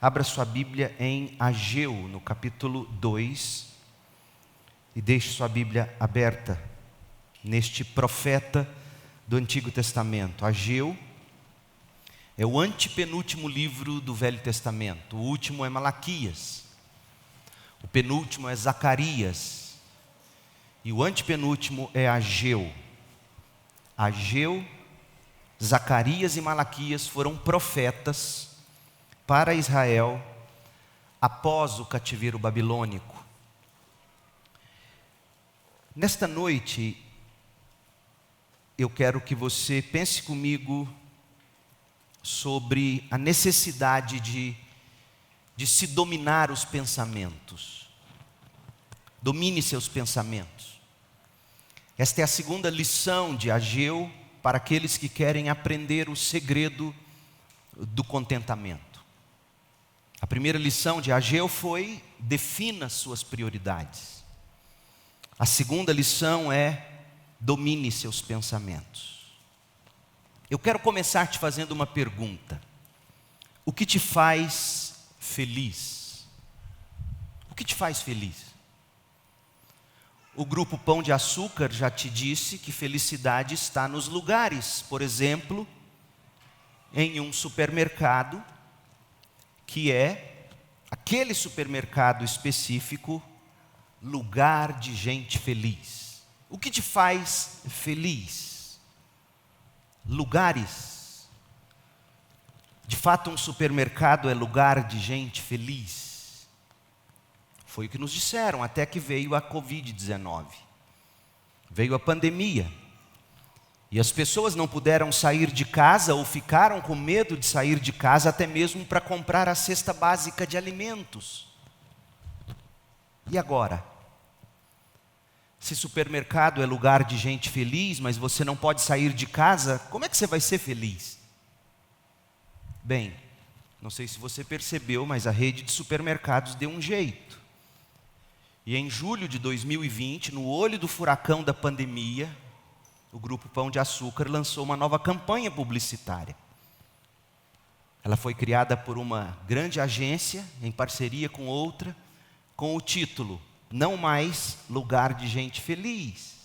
Abra sua Bíblia em Ageu, no capítulo 2, e deixe sua Bíblia aberta neste profeta do Antigo Testamento. Ageu é o antepenúltimo livro do Velho Testamento. O último é Malaquias, o penúltimo é Zacarias, e o antepenúltimo é Ageu. Ageu, Zacarias e Malaquias foram profetas para Israel após o cativeiro babilônico. Nesta noite, eu quero que você pense comigo sobre a necessidade de se dominar os pensamentos. Domine seus pensamentos. Esta é a segunda lição de Ageu para aqueles que querem aprender o segredo do contentamento. A primeira lição de Ageu foi: defina suas prioridades. A segunda lição é: domine seus pensamentos. Eu quero começar te fazendo uma pergunta: o que te faz feliz? O que te faz feliz? O grupo Pão de Açúcar já te disse que felicidade está nos lugares. Por exemplo, em um supermercado, que é aquele supermercado específico, lugar de gente feliz. O que te faz feliz? Lugares. De fato, um supermercado é lugar de gente feliz. Foi o que nos disseram, até que veio a Covid-19. Veio a pandemia. E as pessoas não puderam sair de casa ou ficaram com medo de sair de casa, até mesmo para comprar a cesta básica de alimentos. E agora? Se supermercado é lugar de gente feliz, mas você não pode sair de casa, como é que você vai ser feliz? Bem, não sei se você percebeu, mas a rede de supermercados deu um jeito. E em julho de 2020, no olho do furacão da pandemia, o grupo Pão de Açúcar lançou uma nova campanha publicitária. Ela foi criada por uma grande agência, em parceria com outra, com o título: Não mais lugar de gente feliz.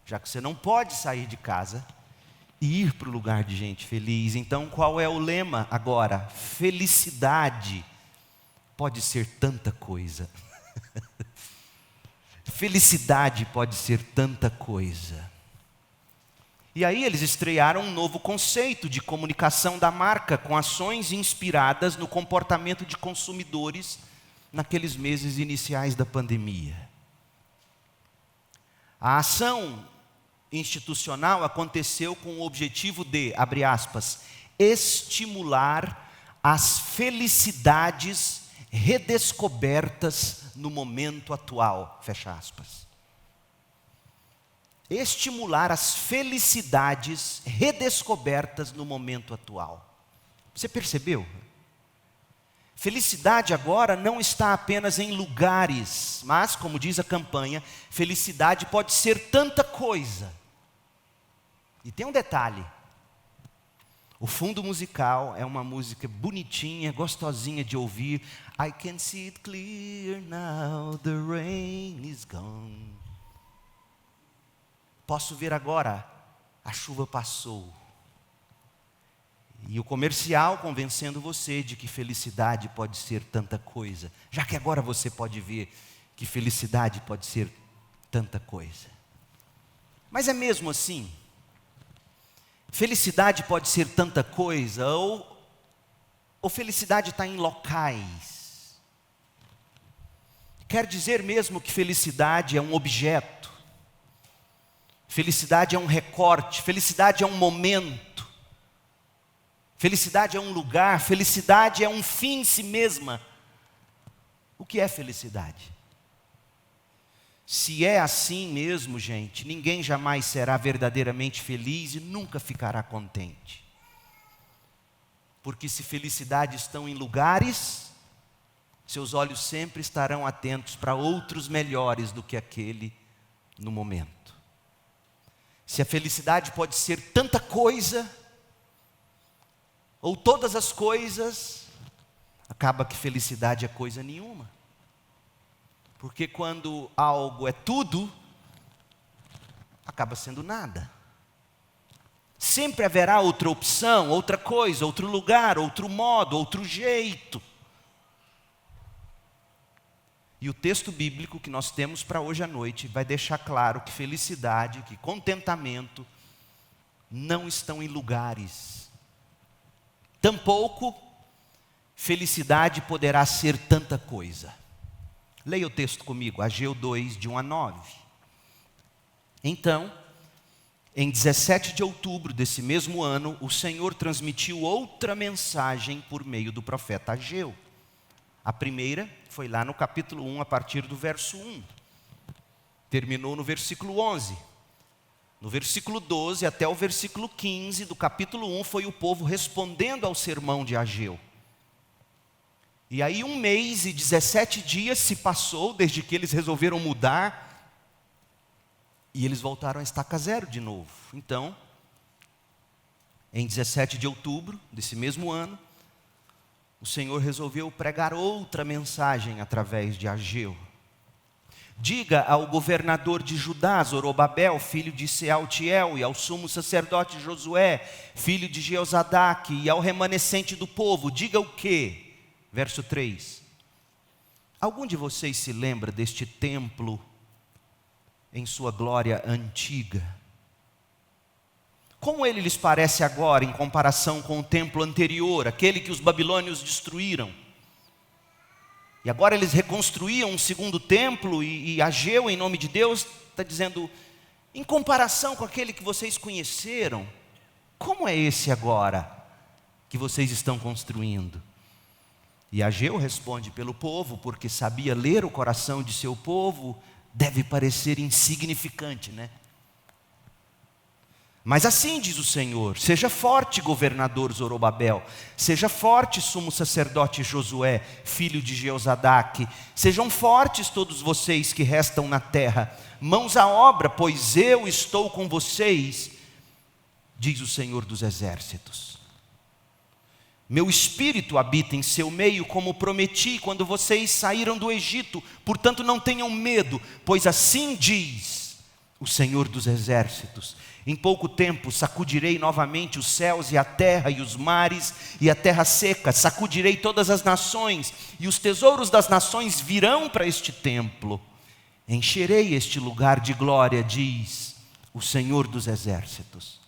Já que você não pode sair de casa e ir para o lugar de gente feliz, então qual é o lema agora? Felicidade pode ser tanta coisa. Felicidade pode ser tanta coisa. E aí eles estrearam um novo conceito de comunicação da marca, com ações inspiradas no comportamento de consumidores naqueles meses iniciais da pandemia. A ação institucional aconteceu com o objetivo de, abre aspas, estimular as felicidades redescobertas no momento atual, fecha aspas. Estimular as felicidades redescobertas no momento atual. Você percebeu? Felicidade agora não está apenas em lugares, mas, como diz a campanha, felicidade pode ser tanta coisa. E tem um detalhe: o fundo musical é uma música bonitinha, gostosinha de ouvir. I can see it clear now, the rain is gone. Posso ver agora, a chuva passou. E o comercial convencendo você de que felicidade pode ser tanta coisa, já que agora você pode ver que felicidade pode ser tanta coisa. Mas é mesmo assim? Felicidade pode ser tanta coisa, ou felicidade está em locais? Quer dizer mesmo que felicidade é um objeto? Felicidade é um recorte? Felicidade é um momento? Felicidade é um lugar? Felicidade é um fim em si mesma? O que é felicidade? Se é assim mesmo, gente, ninguém jamais será verdadeiramente feliz e nunca ficará contente. Porque se felicidade estão em lugares, seus olhos sempre estarão atentos para outros melhores do que aquele no momento. Se a felicidade pode ser tanta coisa, ou todas as coisas, acaba que felicidade é coisa nenhuma. Porque quando algo é tudo, acaba sendo nada. Sempre haverá outra opção, outra coisa, outro lugar, outro modo, outro jeito. E o texto bíblico que nós temos para hoje à noite vai deixar claro que felicidade, que contentamento não estão em lugares. Tampouco felicidade poderá ser tanta coisa. Leia o texto comigo, Ageu 2, de 1 a 9. Então, em 17 de outubro desse mesmo ano, o Senhor transmitiu outra mensagem por meio do profeta Ageu. A primeira foi lá no capítulo 1, a partir do verso 1. Terminou no versículo 11. No versículo 12 até o versículo 15 do capítulo 1 foi o povo respondendo ao sermão de Ageu. E aí 1 mês e 17 dias se passou desde que eles resolveram mudar. E eles voltaram a estaca zero de novo. Então, em 17 de outubro desse mesmo ano, o Senhor resolveu pregar outra mensagem através de Ageu. Diga ao governador de Judá, Zorobabel, filho de Sealtiel, e ao sumo sacerdote Josué, filho de Jeozadaque, e ao remanescente do povo, diga o quê? Verso 3. Algum de vocês se lembra deste templo em sua glória antiga? Como ele lhes parece agora em comparação com o templo anterior, aquele que os babilônios destruíram? E agora eles reconstruíam um segundo templo e Ageu, em nome de Deus, está dizendo, em comparação com aquele que vocês conheceram, como é esse agora que vocês estão construindo? E Ageu responde pelo povo, porque sabia ler o coração de seu povo. Deve parecer insignificante, né? Mas assim diz o Senhor: seja forte, governador Zorobabel, seja forte, sumo sacerdote Josué, filho de Jeozadaque, sejam fortes todos vocês que restam na terra, mãos à obra, pois eu estou com vocês, diz o Senhor dos exércitos. Meu espírito habita em seu meio, como prometi quando vocês saíram do Egito. Portanto, não tenham medo, pois assim diz o Senhor dos exércitos: em pouco tempo sacudirei novamente os céus e a terra e os mares e a terra seca. Sacudirei todas as nações, e os tesouros das nações virão para este templo. Encherei este lugar de glória, diz o Senhor dos exércitos.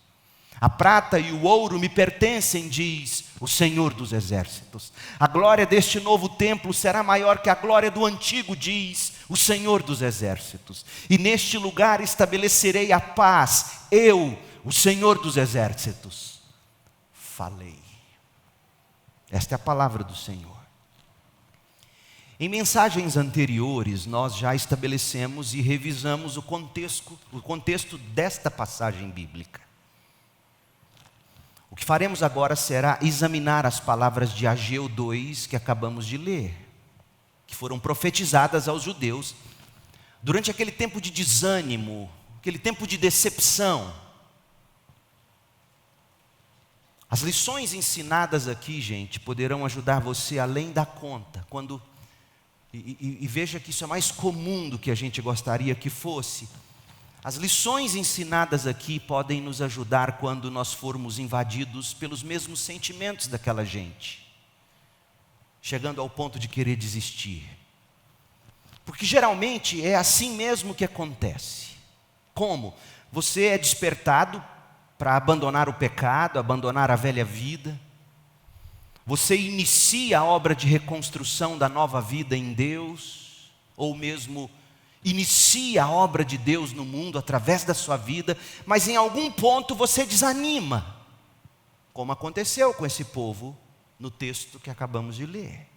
A prata e o ouro me pertencem, diz o Senhor dos exércitos. A glória deste novo templo será maior que a glória do antigo, diz o Senhor dos exércitos. E neste lugar estabelecerei a paz, eu, o Senhor dos exércitos, falei. Esta é a palavra do Senhor. Em mensagens anteriores, nós já estabelecemos e revisamos o contexto desta passagem bíblica. O que faremos agora será examinar as palavras de Ageu 2 que acabamos de ler, que foram profetizadas aos judeus durante aquele tempo de desânimo, aquele tempo de decepção. As lições ensinadas aqui, gente, poderão ajudar você além da conta. E veja que isso é mais comum do que a gente gostaria que fosse. As lições ensinadas aqui podem nos ajudar quando nós formos invadidos pelos mesmos sentimentos daquela gente, chegando ao ponto de querer desistir. Porque geralmente é assim mesmo que acontece. Como? Você é despertado para abandonar o pecado, abandonar a velha vida. Você inicia a obra de reconstrução da nova vida em Deus, ou mesmo inicia a obra de Deus no mundo através da sua vida, mas em algum ponto você desanima, como aconteceu com esse povo no texto que acabamos de ler.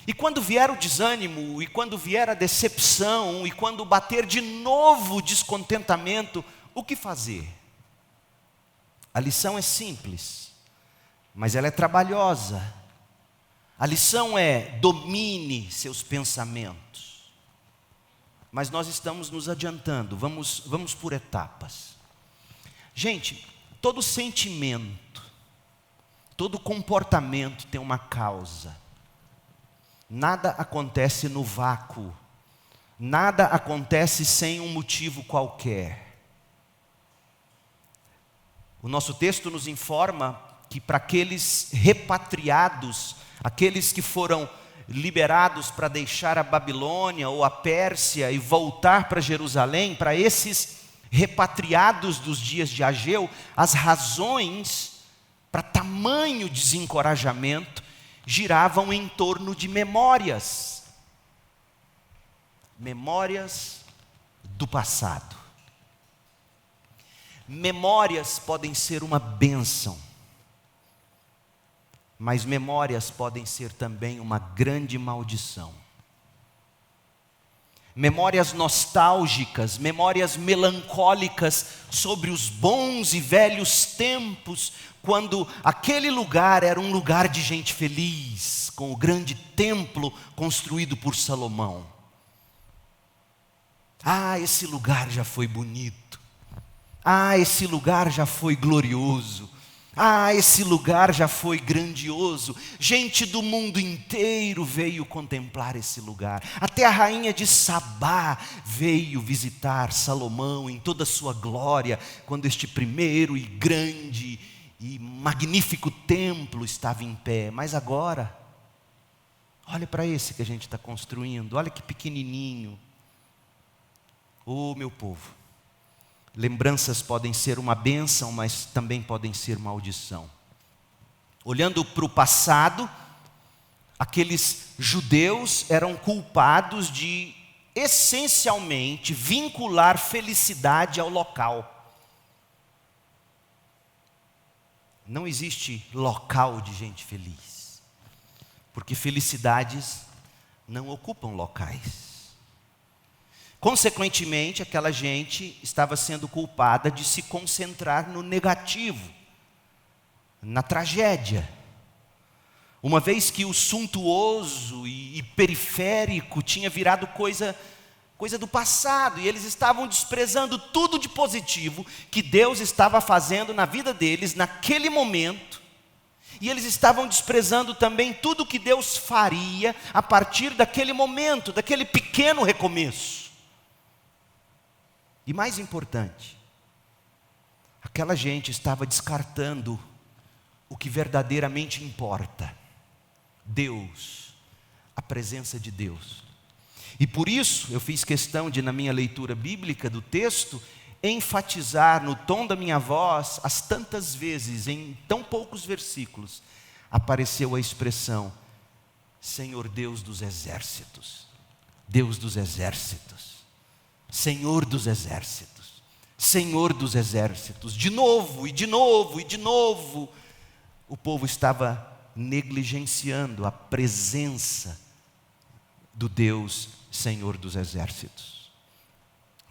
E quando vier o desânimo, e quando vier a decepção, e quando bater de novo o descontentamento, o que fazer? A lição é simples, mas ela é trabalhosa. A lição é: domine seus pensamentos. Mas nós estamos nos adiantando, vamos por etapas. Gente, todo sentimento, Todo comportamento tem uma causa. Nada acontece no vácuo. Nada acontece sem um motivo qualquer. O nosso texto nos informa que para aqueles repatriados, aqueles que foram liberados para deixar a Babilônia ou a Pérsia e voltar para Jerusalém, para esses repatriados dos dias de Ageu, as razões para tamanho desencorajamento giravam em torno de memórias. Memórias do passado. Memórias podem ser uma bênção, mas memórias podem ser também uma grande maldição. Memórias nostálgicas, memórias melancólicas sobre os bons e velhos tempos, quando aquele lugar era um lugar de gente feliz, com o grande templo construído por Salomão. Ah, esse lugar já foi bonito. Ah, esse lugar já foi glorioso. Ah, esse lugar já foi grandioso. Gente do mundo inteiro veio contemplar esse lugar. Até a rainha de Sabá veio visitar Salomão em toda a sua glória, quando este primeiro e grande e magnífico templo estava em pé. Mas agora, olha para esse que a gente está construindo. Olha que pequenininho. Oh, meu povo. Lembranças podem ser uma bênção, mas também podem ser maldição. Olhando para o passado, aqueles judeus eram culpados de, essencialmente, vincular felicidade ao local. Não existe local de gente feliz, porque felicidades não ocupam locais. Consequentemente, aquela gente estava sendo culpada de se concentrar no negativo, na tragédia. Uma vez que o suntuoso e periférico tinha virado coisa do passado, e eles estavam desprezando tudo de positivo que Deus estava fazendo na vida deles naquele momento, e eles estavam desprezando também tudo que Deus faria a partir daquele momento, daquele pequeno recomeço. E mais importante, aquela gente estava descartando o que verdadeiramente importa: Deus, a presença de Deus. E por isso eu fiz questão de, na minha leitura bíblica do texto, enfatizar no tom da minha voz, as tantas vezes, em tão poucos versículos, apareceu a expressão: Senhor Deus dos exércitos, Deus dos exércitos. Senhor dos exércitos, Senhor dos exércitos. De novo, e de novo, e de novo, o povo estava negligenciando a presença do Deus Senhor dos exércitos.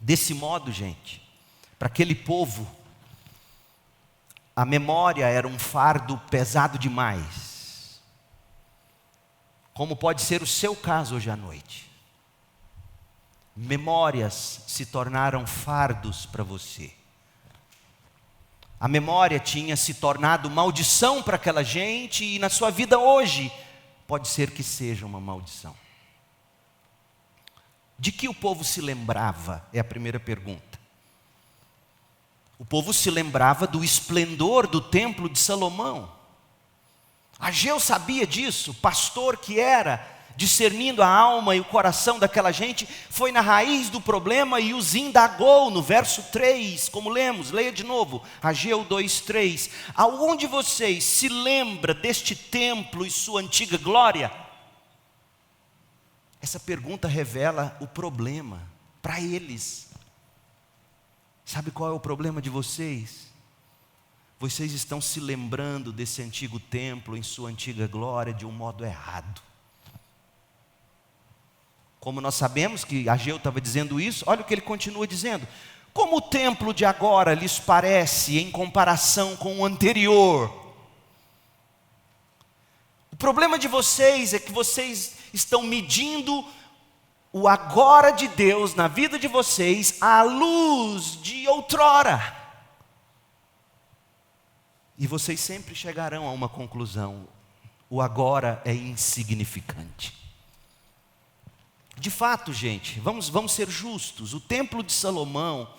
Desse modo, gente, para aquele povo, a memória era um fardo pesado demais, como pode ser o seu caso hoje à noite. Memórias se tornaram fardos para você. A memória tinha se tornado maldição para aquela gente, e na sua vida hoje pode ser que seja uma maldição. De que o povo se lembrava? É a primeira pergunta. O povo se lembrava do esplendor do templo de Salomão. Ageu sabia disso, pastor que era, discernindo a alma e o coração daquela gente, foi na raiz do problema e os indagou no verso 3, como lemos. Leia de novo, Ageu 2:3. Algum de vocês se lembra deste templo e sua antiga glória? Essa pergunta revela o problema para eles. Sabe qual é o problema de vocês? Vocês estão se lembrando desse antigo templo em sua antiga glória de um modo errado. Como nós sabemos que Ageu estava dizendo isso, olha o que ele continua dizendo: como o templo de agora lhes parece em comparação com o anterior? O problema de vocês é que vocês estão medindo o agora de Deus na vida de vocês à luz de outrora. E vocês sempre chegarão a uma conclusão: o agora é insignificante. De fato, gente, vamos ser justos, o Templo de Salomão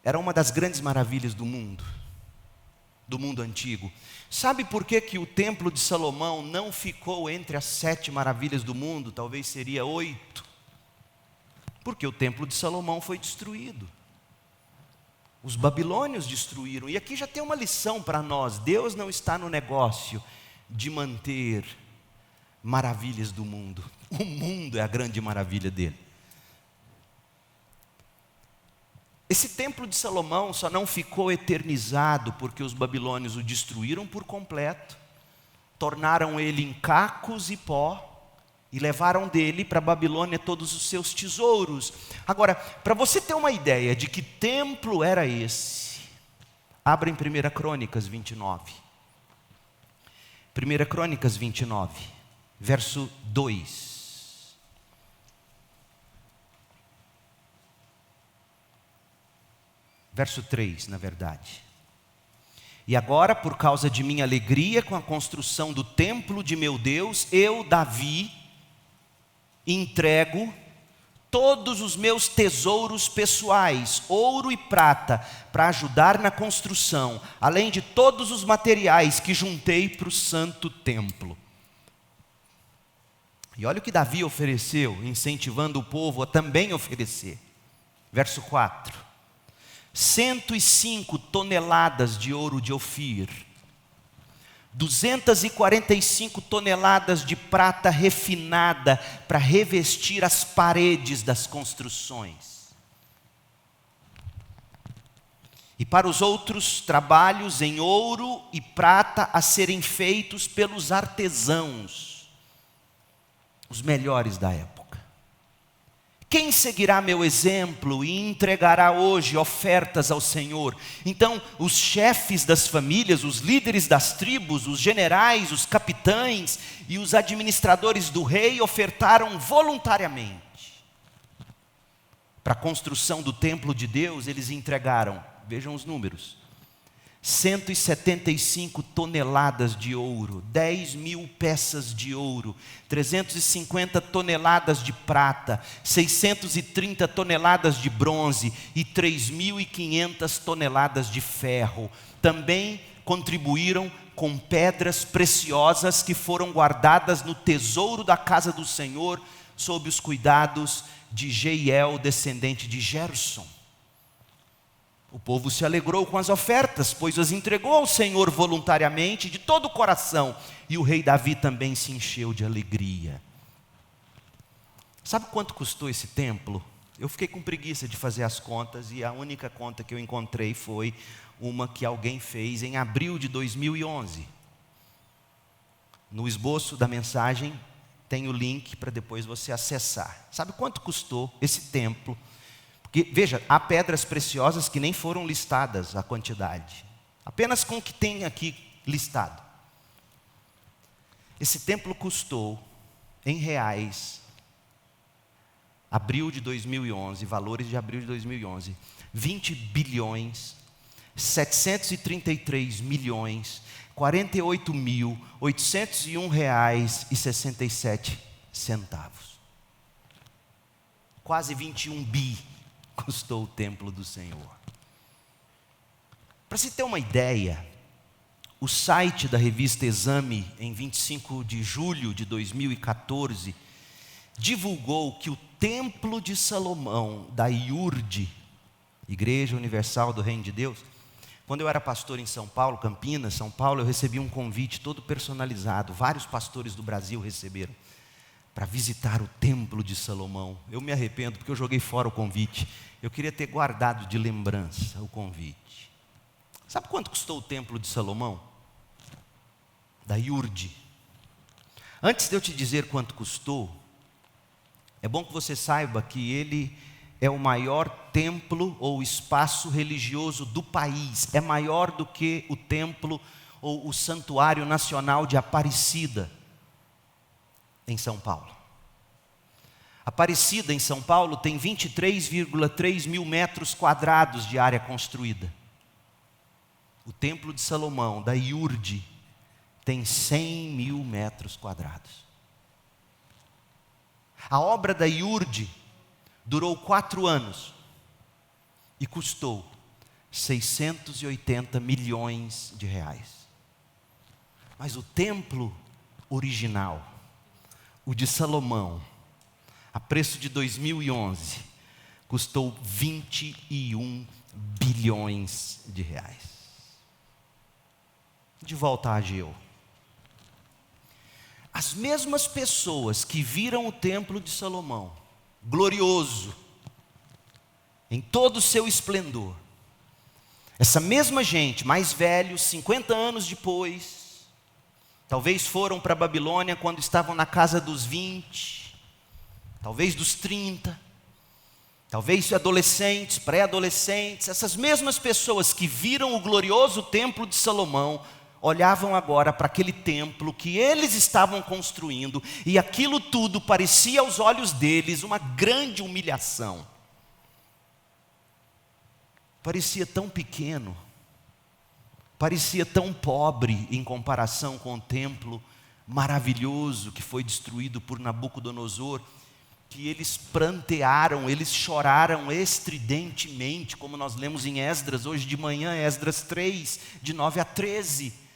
era uma das grandes maravilhas do mundo antigo. Sabe por que que o Templo de Salomão não ficou entre as 7 maravilhas do mundo? Talvez seria 8. Porque o Templo de Salomão foi destruído. Os babilônios destruíram. E aqui já tem uma lição para nós: Deus não está no negócio de manter maravilhas do mundo. O mundo é a grande maravilha dele. Esse Templo de Salomão só não ficou eternizado porque os babilônios o destruíram por completo, tornaram ele em cacos e pó e levaram dele para a Babilônia todos os seus tesouros. Agora, para você ter uma ideia de que templo era esse, abra em 1 Crônicas 29. 1 Crônicas 29, verso 2. Verso 3, na verdade. E agora, por causa de minha alegria com a construção do templo de meu Deus, eu, Davi, entrego todos os meus tesouros pessoais, ouro e prata, para ajudar na construção, além de todos os materiais que juntei para o santo templo. E olha o que Davi ofereceu, incentivando o povo a também oferecer. Verso 4. 105 toneladas de ouro de Ofir, 245 toneladas de prata refinada para revestir as paredes das construções. E para os outros trabalhos em ouro e prata a serem feitos pelos artesãos, os melhores da época. Quem seguirá meu exemplo e entregará hoje ofertas ao Senhor? Então, os chefes das famílias, os líderes das tribos, os generais, os capitães e os administradores do rei ofertaram voluntariamente. Para a construção do templo de Deus, eles entregaram, vejam os números: 175 toneladas de ouro, 10.000 peças de ouro, 350 toneladas de prata, 630 toneladas de bronze e 3.500 toneladas de ferro. Também contribuíram com pedras preciosas que foram guardadas no tesouro da casa do Senhor, sob os cuidados de Jeiel, descendente de Gerson. O povo se alegrou com as ofertas, pois as entregou ao Senhor voluntariamente, de todo o coração. E o rei Davi também se encheu de alegria. Sabe quanto custou esse templo? Eu fiquei com preguiça de fazer as contas, e a única conta que eu encontrei foi uma que alguém fez em abril de 2011. No esboço da mensagem tem o link para depois você acessar. Sabe quanto custou esse templo? Porque, veja, há pedras preciosas que nem foram listadas a quantidade, apenas com o que tem aqui listado. Esse templo custou, em reais, abril de 2011, valores de abril de 2011, 20 bilhões, 733 milhões, 48.801 reais e 67 centavos. Quase 21 bi custou o templo do Senhor. Para se ter uma ideia, o site da revista Exame, em 25 de julho de 2014, divulgou que o Templo de Salomão, da IURD, Igreja Universal do Reino de Deus, quando eu era pastor em São Paulo, Campinas, São Paulo, eu recebi um convite todo personalizado, vários pastores do Brasil receberam, para visitar o Templo de Salomão. Eu me arrependo porque eu joguei fora o convite. Eu queria ter guardado de lembrança o convite. Sabe quanto custou o Templo de Salomão? Da IURD. Antes de eu te dizer quanto custou, é bom que você saiba que ele é o maior templo ou espaço religioso do país. É maior do que o templo ou o Santuário Nacional de Aparecida, em São Paulo. Aparecida, em São Paulo, tem 23,3 mil metros quadrados de área construída. O Templo de Salomão, da IURD, tem 100 mil metros quadrados. A obra da IURD durou 4 anos e custou 680 milhões de reais. Mas o templo original, o de Salomão, a preço de 2011, custou 21 bilhões de reais. De volta a Ageu. As mesmas pessoas que viram o templo de Salomão, glorioso, em todo o seu esplendor, essa mesma gente, mais velhos, 50 anos depois, talvez foram para a Babilônia quando estavam na casa dos 20, talvez dos 30, talvez adolescentes, pré-adolescentes, essas mesmas pessoas que viram o glorioso templo de Salomão, olhavam agora para aquele templo que eles estavam construindo, e aquilo tudo parecia aos olhos deles uma grande humilhação. Parecia tão pequeno, parecia tão pobre em comparação com o templo maravilhoso que foi destruído por Nabucodonosor, que eles prantearam, eles choraram estridentemente, como nós lemos em Esdras, hoje de manhã, Esdras 3, de 9 a 13.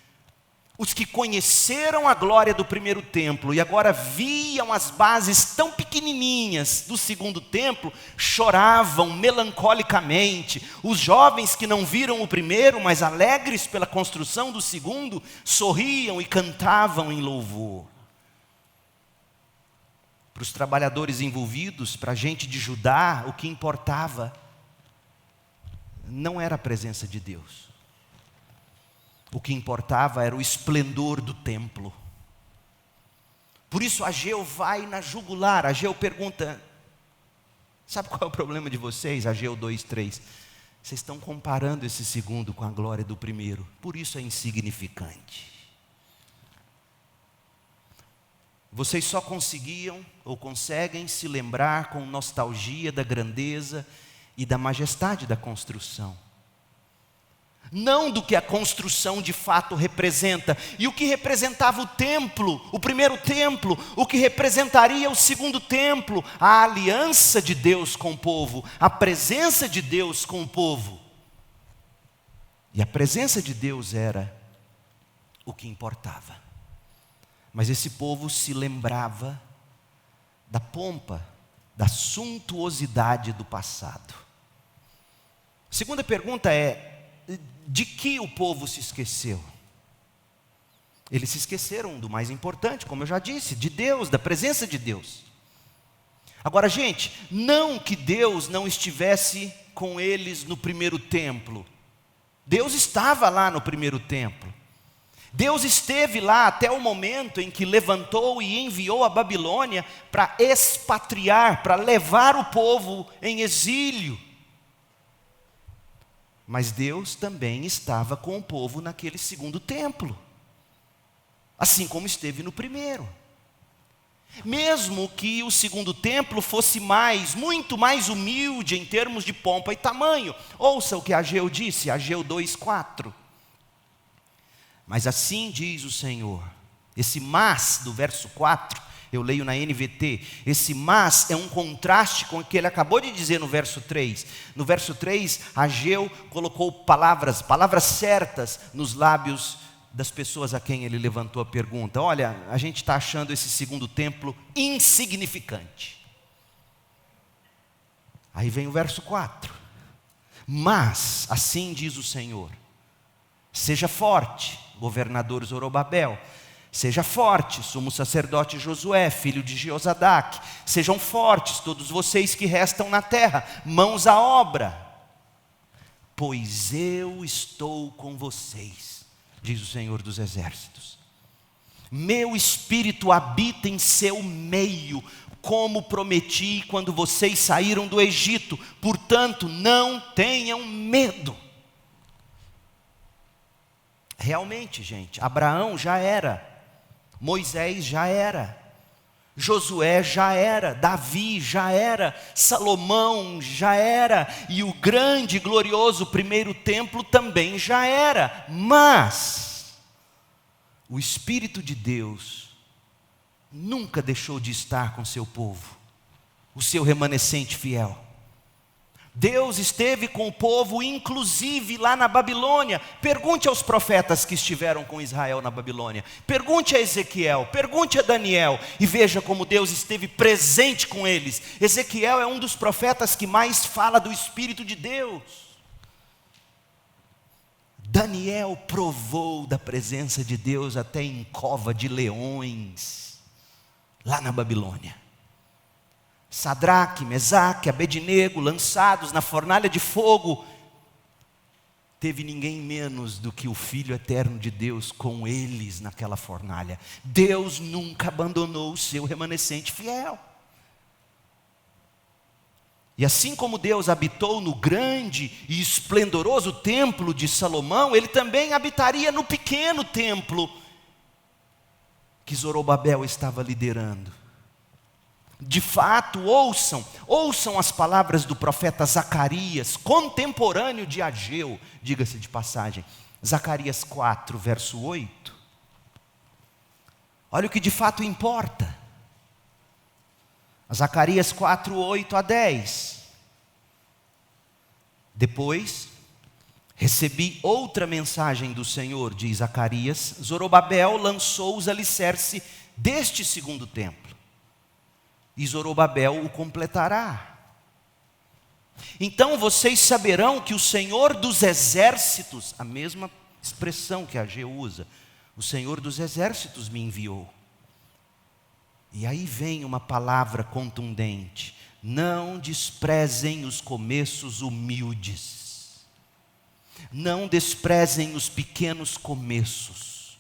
Os que conheceram a glória do primeiro templo e agora viam as bases tão pequenininhas do segundo templo, choravam melancolicamente. Os jovens que não viram o primeiro, mas alegres pela construção do segundo, sorriam e cantavam em louvor. Para os trabalhadores envolvidos, para a gente de Judá, o que importava não era a presença de Deus. O que importava era o esplendor do templo. Por isso Ageu vai na jugular. Ageu pergunta: sabe qual é o problema de vocês? Ageu 2:3. Vocês estão comparando esse segundo com a glória do primeiro. Por isso é insignificante. Vocês só conseguiam ou conseguem se lembrar com nostalgia da grandeza e da majestade da construção, não do que a construção de fato representa. E o que representava o templo, o primeiro templo, o que representaria o segundo templo, a aliança de Deus com o povo, a presença de Deus com o povo. E a presença de Deus era o que importava. Mas esse povo se lembrava da pompa, da suntuosidade do passado. A segunda pergunta é: de que o povo se esqueceu? Eles se esqueceram do mais importante, como eu já disse, de Deus, da presença de Deus. Agora, gente, não que Deus não estivesse com eles no primeiro templo. Deus estava lá no primeiro templo. Deus esteve lá até o momento em que levantou e enviou a Babilônia para expatriar, para levar o povo em exílio. Mas Deus também estava com o povo naquele segundo templo, assim como esteve no primeiro. Mesmo que o segundo templo fosse muito mais humilde em termos de pompa e tamanho. Ouça o que Ageu disse, Ageu 2:4. Mas assim diz o Senhor. Esse mas do verso 4, eu leio na NVT, esse mas é um contraste com o que ele acabou de dizer no verso 3. No verso 3, Ageu colocou palavras certas nos lábios das pessoas a quem ele levantou a pergunta. Olha, a gente está achando esse segundo templo insignificante. Aí vem o verso 4. Mas, assim diz o Senhor, seja forte, governador Zorobabel, seja forte, sumo sacerdote Josué, filho de Jeozadaque, sejam fortes todos vocês que restam na terra, mãos à obra, pois eu estou com vocês, diz o Senhor dos Exércitos. Meu espírito habita em seu meio, como prometi quando vocês saíram do Egito, portanto não tenham medo. Realmente, gente, Abraão já era, Moisés já era, Josué já era, Davi já era, Salomão já era, e o grande e glorioso primeiro templo também já era. Mas o Espírito de Deus nunca deixou de estar com seu povo, o seu remanescente fiel. Deus esteve com o povo, inclusive lá na Babilônia. Pergunte aos profetas que estiveram com Israel na Babilônia. Pergunte a Ezequiel, pergunte a Daniel, e veja como Deus esteve presente com eles. Ezequiel é um dos profetas que mais fala do Espírito de Deus. Daniel provou da presença de Deus até em cova de leões, lá na Babilônia. Sadraque, Mesaque, Abednego, lançados na fornalha de fogo, teve ninguém menos do que o Filho eterno de Deus com eles naquela fornalha. Deus nunca abandonou o seu remanescente fiel. E assim como Deus habitou no grande e esplendoroso templo de Salomão, Ele também habitaria no pequeno templo que Zorobabel estava liderando. De fato, ouçam as palavras do profeta Zacarias, contemporâneo de Ageu, diga-se de passagem. Zacarias 4, verso 8. Olha o que de fato importa. Zacarias 4, 8 a 10. Depois, recebi outra mensagem do Senhor, diz Zacarias. Zorobabel lançou os alicerces deste segundo templo, e Zorobabel o completará. Então vocês saberão que o Senhor dos exércitos, a mesma expressão que Ageu usa, o Senhor dos exércitos me enviou. E aí vem uma palavra contundente: não desprezem os começos humildes, não desprezem os pequenos começos,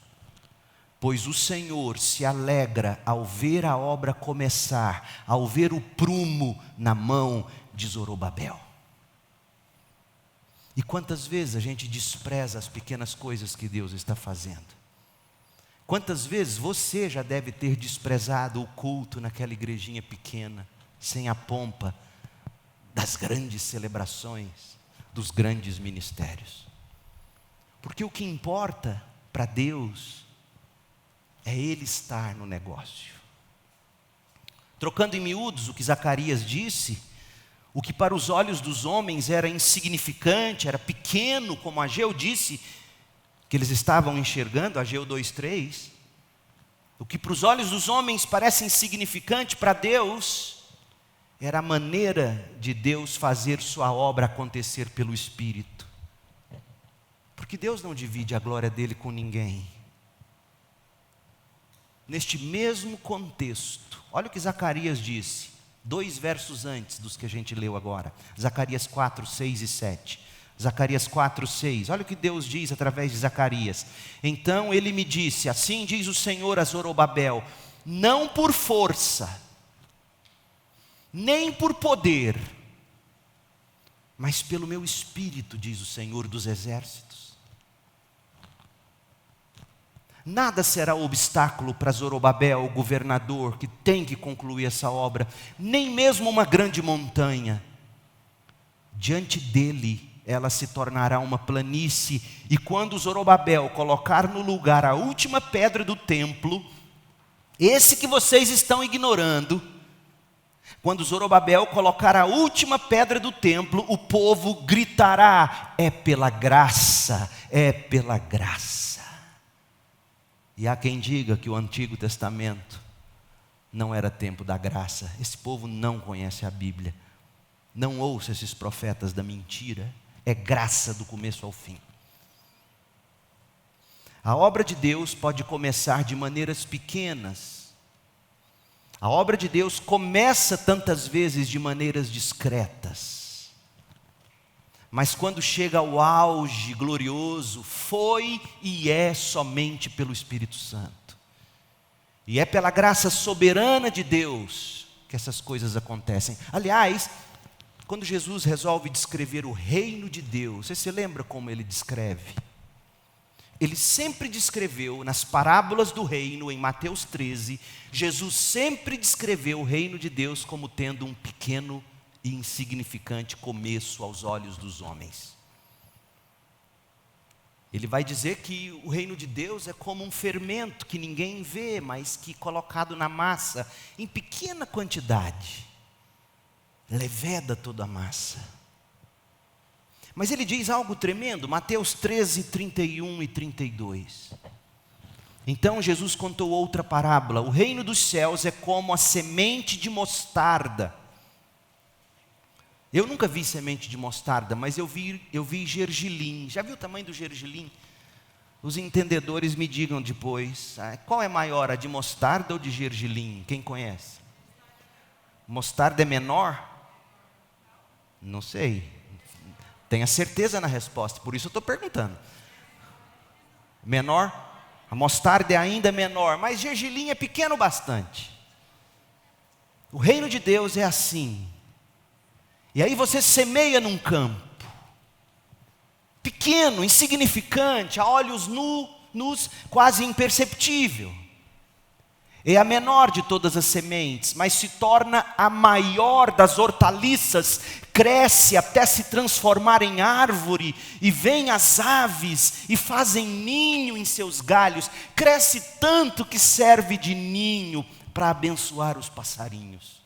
pois o Senhor se alegra ao ver a obra começar, ao ver o prumo na mão de Zorobabel. E quantas vezes a gente despreza as pequenas coisas que Deus está fazendo? Quantas vezes você já deve ter desprezado o culto naquela igrejinha pequena, sem a pompa das grandes celebrações, dos grandes ministérios? Porque o que importa para Deus é Ele estar no negócio. Trocando em miúdos o que Zacarias disse, o que para os olhos dos homens era insignificante, era pequeno, como Ageu disse, que eles estavam enxergando, Ageu 2:3, o que para os olhos dos homens parece insignificante, para Deus, era a maneira de Deus fazer sua obra acontecer pelo Espírito. Porque Deus não divide a glória dele com ninguém. Neste mesmo contexto, olha o que Zacarias disse, 2 versos antes dos que a gente leu agora. Zacarias 4, 6 e 7. Zacarias 4, 6. Olha o que Deus diz através de Zacarias. Então ele me disse: assim diz o Senhor a Zorobabel, não por força, nem por poder, mas pelo meu Espírito, diz o Senhor dos exércitos. Nada será obstáculo para Zorobabel, o governador, que tem que concluir essa obra, nem mesmo uma grande montanha. Diante dele, ela se tornará uma planície, e quando Zorobabel colocar no lugar a última pedra do templo, esse que vocês estão ignorando, quando Zorobabel colocar a última pedra do templo, o povo gritará: é pela graça, é pela graça. E há quem diga que o Antigo Testamento não era tempo da graça. Esse povo não conhece a Bíblia. Não ouça esses profetas da mentira. É graça do começo ao fim. A obra de Deus pode começar de maneiras pequenas. A obra de Deus começa tantas vezes de maneiras discretas. Mas quando chega ao auge glorioso, foi e é somente pelo Espírito Santo. E é pela graça soberana de Deus que essas coisas acontecem. Aliás, quando Jesus resolve descrever o reino de Deus, você se lembra como ele descreve? ele sempre descreveu, nas parábolas do reino, em Mateus 13, Jesus sempre descreveu o reino de Deus como tendo um pequeno e insignificante começo aos olhos dos homens. Ele vai dizer que o reino de Deus é como um fermento que ninguém vê, mas que colocado na massa, em pequena quantidade, leveda toda a massa. Mas ele diz algo tremendo, Mateus 13, 31 e 32. Então Jesus contou outra parábola: o reino dos céus é como a semente de mostarda. Eu nunca vi semente de mostarda, mas eu vi gergelim. Já viu o tamanho do gergelim? Os entendedores me digam depois, qual é maior, a de mostarda ou de gergelim? Quem conhece? Mostarda é menor? Não sei. Tenha certeza na resposta, por isso eu estou perguntando. Menor? A mostarda é ainda menor, mas gergelim é pequeno bastante. O reino de Deus é assim. E aí você semeia num campo, pequeno, insignificante, a olhos nus, quase imperceptível. É a menor de todas as sementes, mas se torna a maior das hortaliças, cresce até se transformar em árvore, e vêm as aves e fazem ninho em seus galhos, cresce tanto que serve de ninho para abençoar os passarinhos.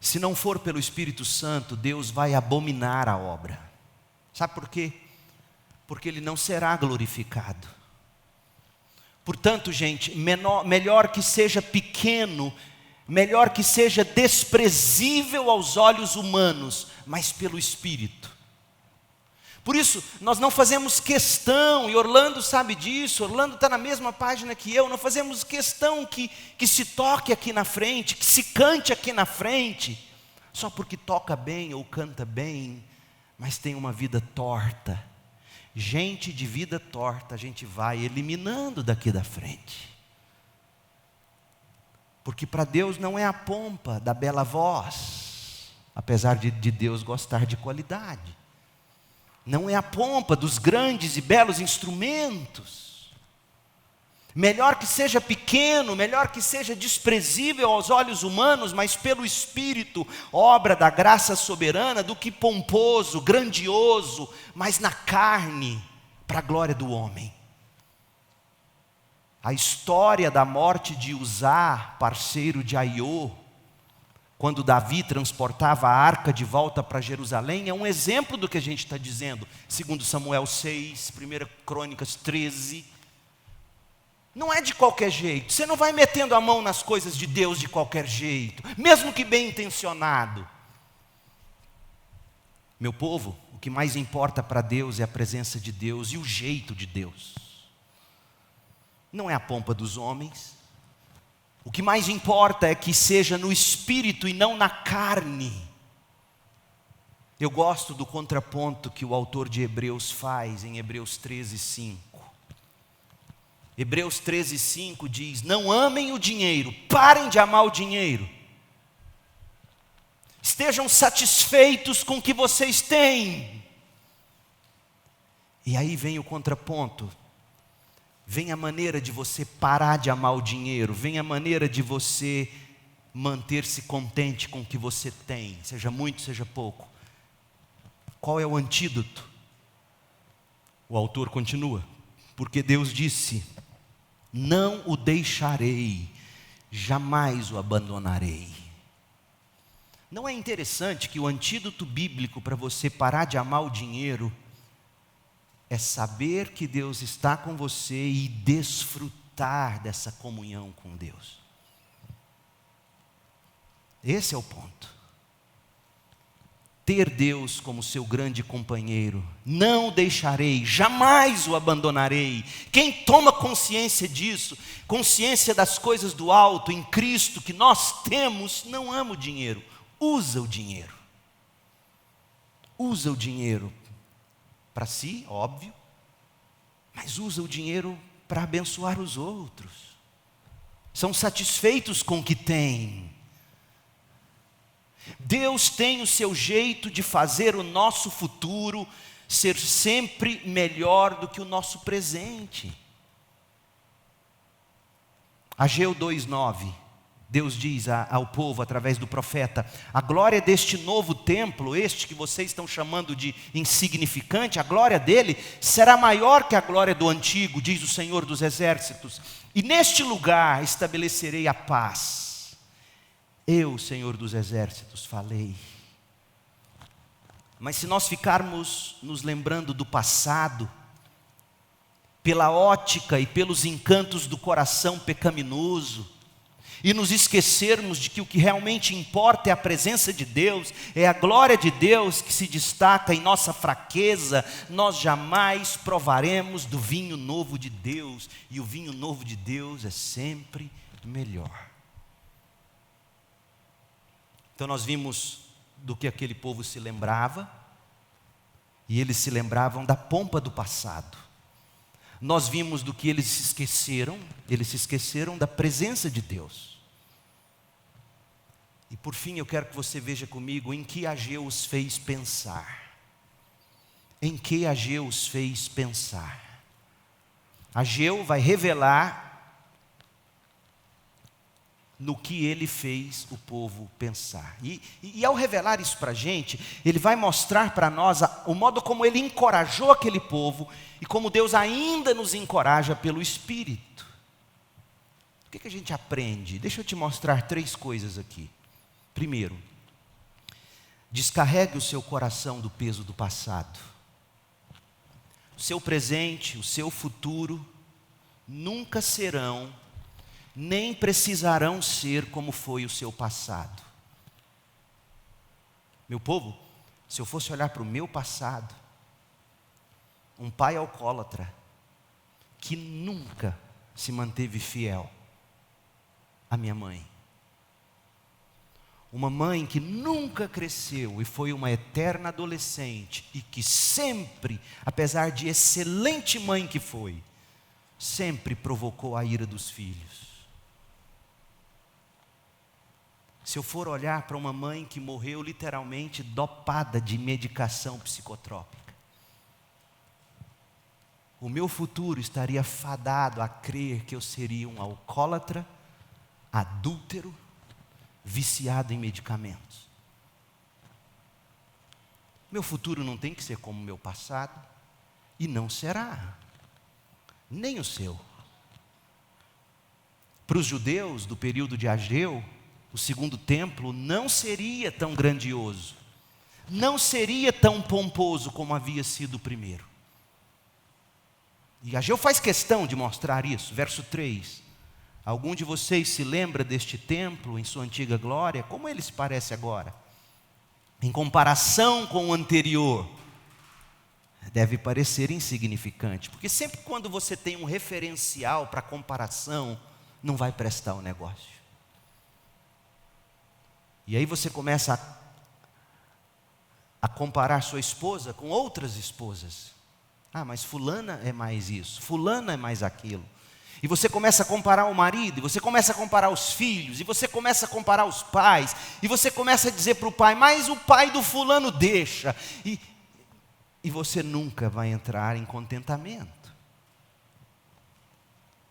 Se não for pelo Espírito Santo, Deus vai abominar a obra. Sabe por quê? Porque Ele não será glorificado. Portanto, gente, melhor que seja pequeno, melhor que seja desprezível aos olhos humanos, mas pelo Espírito. Por isso, nós não fazemos questão, e Orlando sabe disso, Orlando está na mesma página que eu, não fazemos questão que se toque aqui na frente, que se cante aqui na frente, só porque toca bem ou canta bem, mas tem uma vida torta. Gente de vida torta, a gente vai eliminando daqui da frente. Porque para Deus não é a pompa da bela voz, apesar de Deus gostar de qualidade. Não é a pompa dos grandes e belos instrumentos. Melhor que seja pequeno, melhor que seja desprezível aos olhos humanos, mas pelo Espírito, obra da graça soberana, do que pomposo, grandioso, mas na carne, para a glória do homem. A história da morte de Uzá, parceiro de Aiô, quando Davi transportava a arca de volta para Jerusalém, é um exemplo do que a gente está dizendo. 2 Samuel 6, 1 Crônicas 13. Não é de qualquer jeito. Você não vai metendo a mão nas coisas de Deus de qualquer jeito, mesmo que bem intencionado. Meu povo, o que mais importa para Deus é a presença de Deus e o jeito de Deus. Não é a pompa dos homens. O que mais importa é que seja no espírito e não na carne. Eu gosto do contraponto que o autor de Hebreus faz em Hebreus 13, 5. Hebreus 13, 5 diz: não amem o dinheiro, parem de amar o dinheiro. Estejam satisfeitos com o que vocês têm. E aí vem o contraponto. Vem a maneira de você parar de amar o dinheiro. Vem a maneira de você manter-se contente com o que você tem, seja muito, seja pouco. Qual é o antídoto? O autor continua: porque Deus disse: não o deixarei, jamais o abandonarei. Não é interessante que o antídoto bíblico para você parar de amar o dinheiro é saber que Deus está com você e desfrutar dessa comunhão com Deus? Esse é o ponto. Ter Deus como seu grande companheiro. Não o deixarei, jamais o abandonarei. Quem toma consciência disso, consciência das coisas do alto em Cristo que nós temos, não ama o dinheiro, usa o dinheiro. Usa o dinheiro para si, óbvio, mas usa o dinheiro para abençoar os outros. São satisfeitos com o que têm. Deus tem o seu jeito de fazer o nosso futuro ser sempre melhor do que o nosso presente. Ageu 2:9, Deus diz ao povo através do profeta: a glória deste novo templo, este que vocês estão chamando de insignificante, a glória dele será maior que a glória do antigo, diz o Senhor dos Exércitos. E neste lugar estabelecerei a paz. Eu, Senhor dos Exércitos, falei. Mas se nós ficarmos nos lembrando do passado, pela ótica e pelos encantos do coração pecaminoso, e nos esquecermos de que o que realmente importa é a presença de Deus, é a glória de Deus que se destaca em nossa fraqueza, nós jamais provaremos do vinho novo de Deus, e o vinho novo de Deus é sempre melhor. Então nós vimos do que aquele povo se lembrava, e eles se lembravam da pompa do passado. Nós vimos do que eles se esqueceram da presença de Deus. E por fim eu quero que você veja comigo em que Ageu os fez pensar. Em que Ageu os fez pensar. Ageu vai revelar no que ele fez o povo pensar. E ao revelar isso para a gente, ele vai mostrar para nós o modo como ele encorajou aquele povo e como Deus ainda nos encoraja pelo Espírito. O que a gente aprende? Deixa eu te mostrar 3 coisas aqui. Primeiro, descarregue o seu coração do peso do passado. O seu presente, o seu futuro nunca serão, nem precisarão ser como foi o seu passado. Meu povo, se eu fosse olhar para o meu passado, um pai alcoólatra, que nunca se manteve fiel à minha mãe. Uma mãe que nunca cresceu e foi uma eterna adolescente, e que sempre, apesar de excelente mãe que foi, sempre provocou a ira dos filhos. Se eu for olhar para uma mãe que morreu literalmente dopada de medicação psicotrópica, o meu futuro estaria fadado a crer que eu seria um alcoólatra, adúltero, viciado em medicamentos. Meu futuro não tem que ser como o meu passado, e não será, nem o seu. Para os judeus do período de Ageu, o segundo templo não seria tão grandioso, não seria tão pomposo como havia sido o primeiro. E Ageu faz questão de mostrar isso. Verso 3: algum de vocês se lembra deste templo em sua antiga glória? Como ele se parece agora? Em comparação com o anterior, deve parecer insignificante, porque sempre quando você tem um referencial para comparação, não vai prestar o negócio. E aí você começa a comparar sua esposa com outras esposas. Ah, mas fulana é mais isso, fulana é mais aquilo. E você começa a comparar o marido, e você começa a comparar os filhos, e você começa a comparar os pais, e você começa a dizer para o pai: mas o pai do fulano deixa. E você nunca vai entrar em contentamento.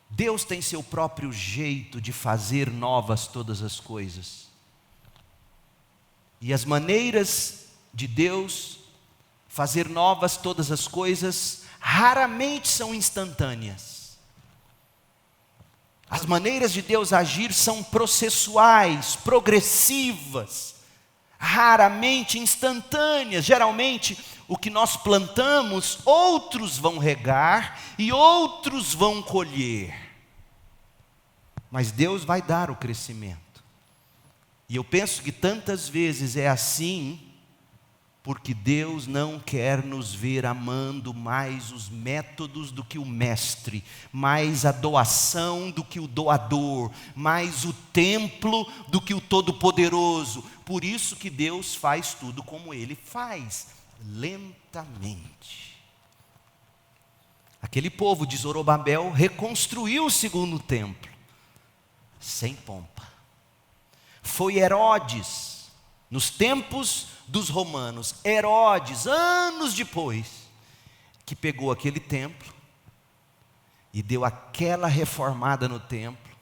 Deus tem seu próprio jeito de fazer novas todas as coisas. E as maneiras de Deus fazer novas todas as coisas raramente são instantâneas. As maneiras de Deus agir são processuais, progressivas, raramente instantâneas. Geralmente, o que nós plantamos, outros vão regar e outros vão colher. Mas Deus vai dar o crescimento. E eu penso que tantas vezes é assim, porque Deus não quer nos ver amando mais os métodos do que o mestre, mais a doação do que o doador, mais o templo do que o todo-poderoso. Por isso que Deus faz tudo como Ele faz, lentamente. Aquele povo de Zorobabel reconstruiu o segundo templo, sem pompa. Foi Herodes, nos tempos dos romanos, Herodes, anos depois, que pegou aquele templo e deu aquela reformada no templo,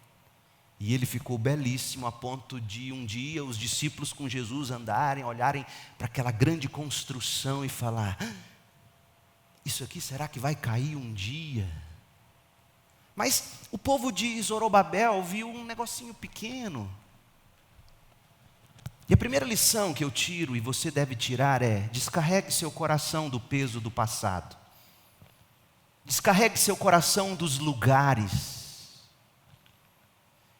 e ele ficou belíssimo a ponto de um dia os discípulos com Jesus andarem, olharem para aquela grande construção e falar: isso aqui será que vai cair um dia? Mas o povo de Zorobabel viu um negocinho pequeno. E a primeira lição que eu tiro, e você deve tirar, é: descarregue seu coração do peso do passado. Descarregue seu coração dos lugares.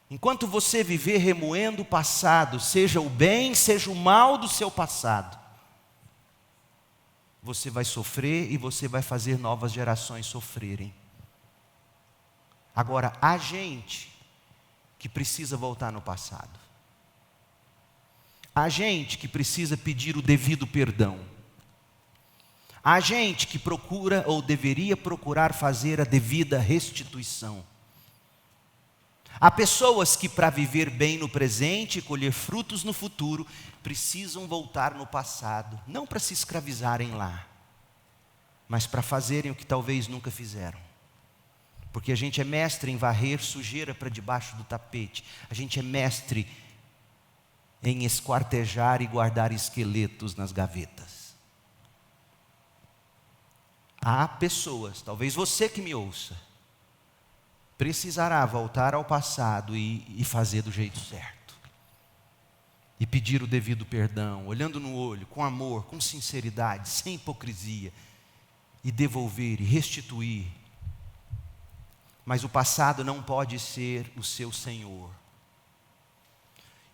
Enquanto você viver remoendo o passado, seja o bem, seja o mal do seu passado, você vai sofrer e você vai fazer novas gerações sofrerem. Agora, há gente que precisa voltar no passado. Há gente que precisa pedir o devido perdão. Há gente que procura ou deveria procurar fazer a devida restituição. Há pessoas que, para viver bem no presente e colher frutos no futuro, precisam voltar no passado, não para se escravizarem lá, mas para fazerem o que talvez nunca fizeram. Porque a gente é mestre em varrer sujeira para debaixo do tapete. A gente é mestre em esquartejar e guardar esqueletos nas gavetas. Há pessoas, talvez você que me ouça, precisará voltar ao passado e fazer do jeito certo. E pedir o devido perdão, olhando no olho, com amor, com sinceridade, sem hipocrisia. E devolver e restituir. Mas o passado não pode ser o seu senhor.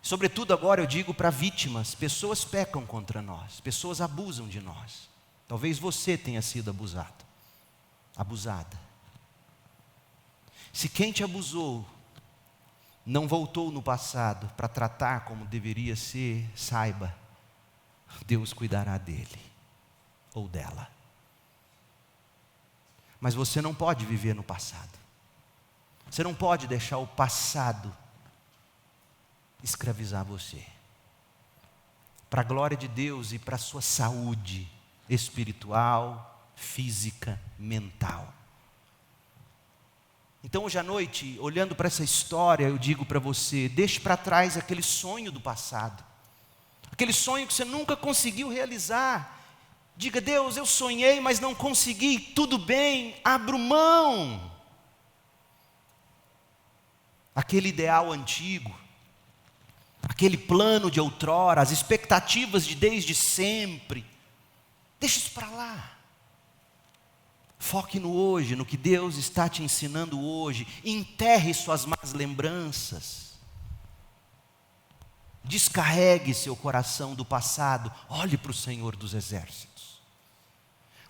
Sobretudo agora eu digo para vítimas: pessoas pecam contra nós, pessoas abusam de nós. Talvez você tenha sido abusado, abusada. Se quem te abusou não voltou no passado para tratar como deveria ser, saiba, Deus cuidará dele ou dela. Mas você não pode viver no passado. Você não pode deixar o passado escravizar você. Para a glória de Deus e para a sua saúde espiritual, física, mental. Então hoje à noite, olhando para essa história, eu digo para você: deixe para trás aquele sonho do passado. Aquele sonho que você nunca conseguiu realizar. Diga: Deus, eu sonhei, mas não consegui. Tudo bem, abro mão. Aquele ideal antigo, aquele plano de outrora, as expectativas de desde sempre, deixa isso para lá. Foque no hoje, no que Deus está te ensinando hoje. Enterre suas más lembranças. Descarregue seu coração do passado. Olhe para o Senhor dos Exércitos.